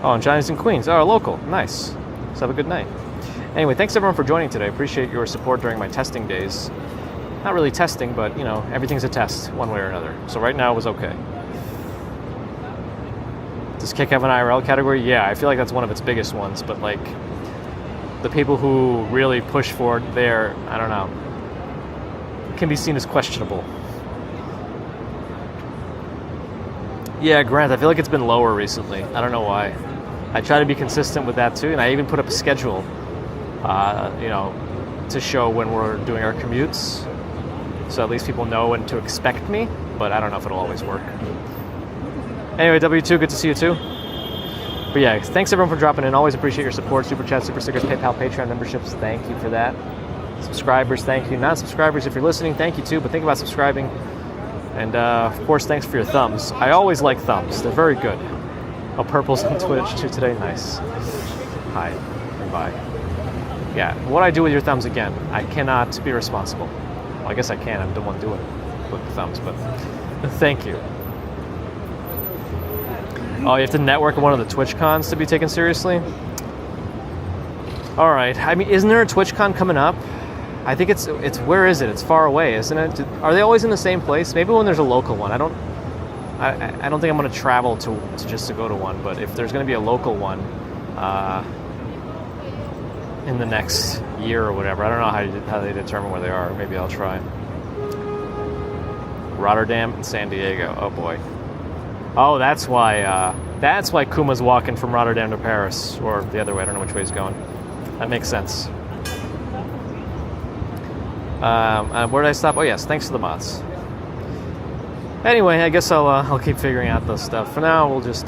Oh, and Johnny's in Queens. Oh, local. Nice. Let's have a good night. Anyway, thanks everyone for joining today. I appreciate your support during my testing days. Not really testing, but, you know, everything's a test one way or another. So right now it was okay. Does Kick have an IRL category? Yeah, I feel like that's one of its biggest ones, but, like, the people who really push for it there, I don't know, can be seen as questionable. Yeah, Grant, I feel like it's been lower recently. I don't know why. I try to be consistent with that too, and I even put up a schedule, you know, to show when we're doing our commutes, so at least people know when to expect me, but I don't know if it'll always work. Anyway, W2, good to see you too. But yeah, thanks everyone for dropping in. Always appreciate your support. Super Chat, Super Stickers, PayPal, Patreon memberships, thank you for that. Subscribers, thank you. Non-subscribers, if you're listening, thank you too, but think about subscribing. And of course, thanks for your thumbs. I always like thumbs. They're very good. Oh, Purple's on Twitch too today. Nice. Hi and bye. Yeah, what I do with your thumbs, again, I cannot be responsible. Well, I guess I can. I'm the one doing it with the thumbs, but thank you. Oh, you have to network at one of the TwitchCons to be taken seriously? All right. I mean, isn't there a TwitchCon coming up? I think it's where is it? It's far away, isn't it? Are they always in the same place? Maybe when there's a local one. I don't think I'm going to travel to just to go to one, but if there's going to be a local one in the next year or whatever, I don't know how they determine where they are. Maybe I'll try. Rotterdam and San Diego. Oh boy. Oh, that's why Kuma's walking from Rotterdam to Paris, or the other way. I don't know which way he's going. That makes sense. Where did I stop? Oh yes, thanks to the mods. Anyway, I guess I'll keep figuring out this stuff. For now, we'll just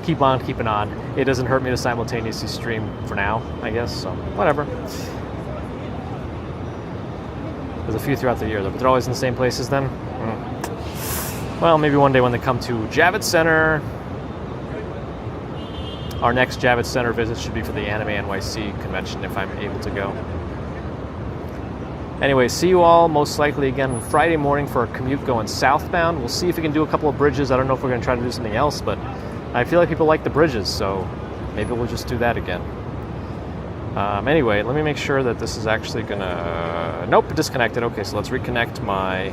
keep on keeping on. It doesn't hurt me to simultaneously stream for now, I guess. So whatever. There's a few throughout the year though, but they're always in the same places then. Well, maybe one day when they come to Javits Center. Our next Javits Center visit should be for the Anime NYC convention if I'm able to go. Anyway, see you all most likely again Friday morning for a commute going southbound. We'll see if we can do a couple of bridges. I don't know if we're going to try to do something else, but I feel like people like the bridges, so maybe we'll just do that again. Anyway, let me make sure that this is actually going to... Nope, disconnected. Okay, so let's reconnect my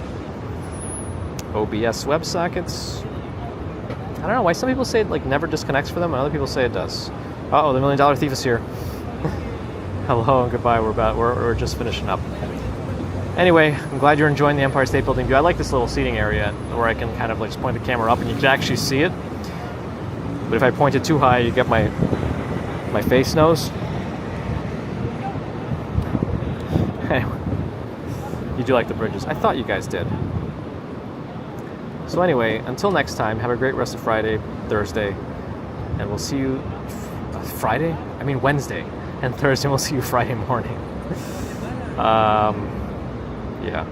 OBS WebSockets. I don't know why some people say it like never disconnects for them, and other people say it does. Uh-oh, the $1 Million Thief is here. Hello and goodbye. We're just finishing up. Anyway, I'm glad you're enjoying the Empire State Building view. I like this little seating area where I can kind of like just point the camera up and you can actually see it. But if I point it too high, you get my face nose. Anyway, you do like the bridges. I thought you guys did. So anyway, until next time, have a great rest of Friday, Thursday, and we'll see you Friday? I mean Wednesday. And Thursday, we'll see you Friday morning. Yeah.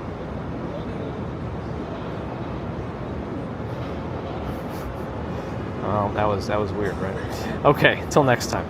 Oh, that was weird, right? Okay, till next time.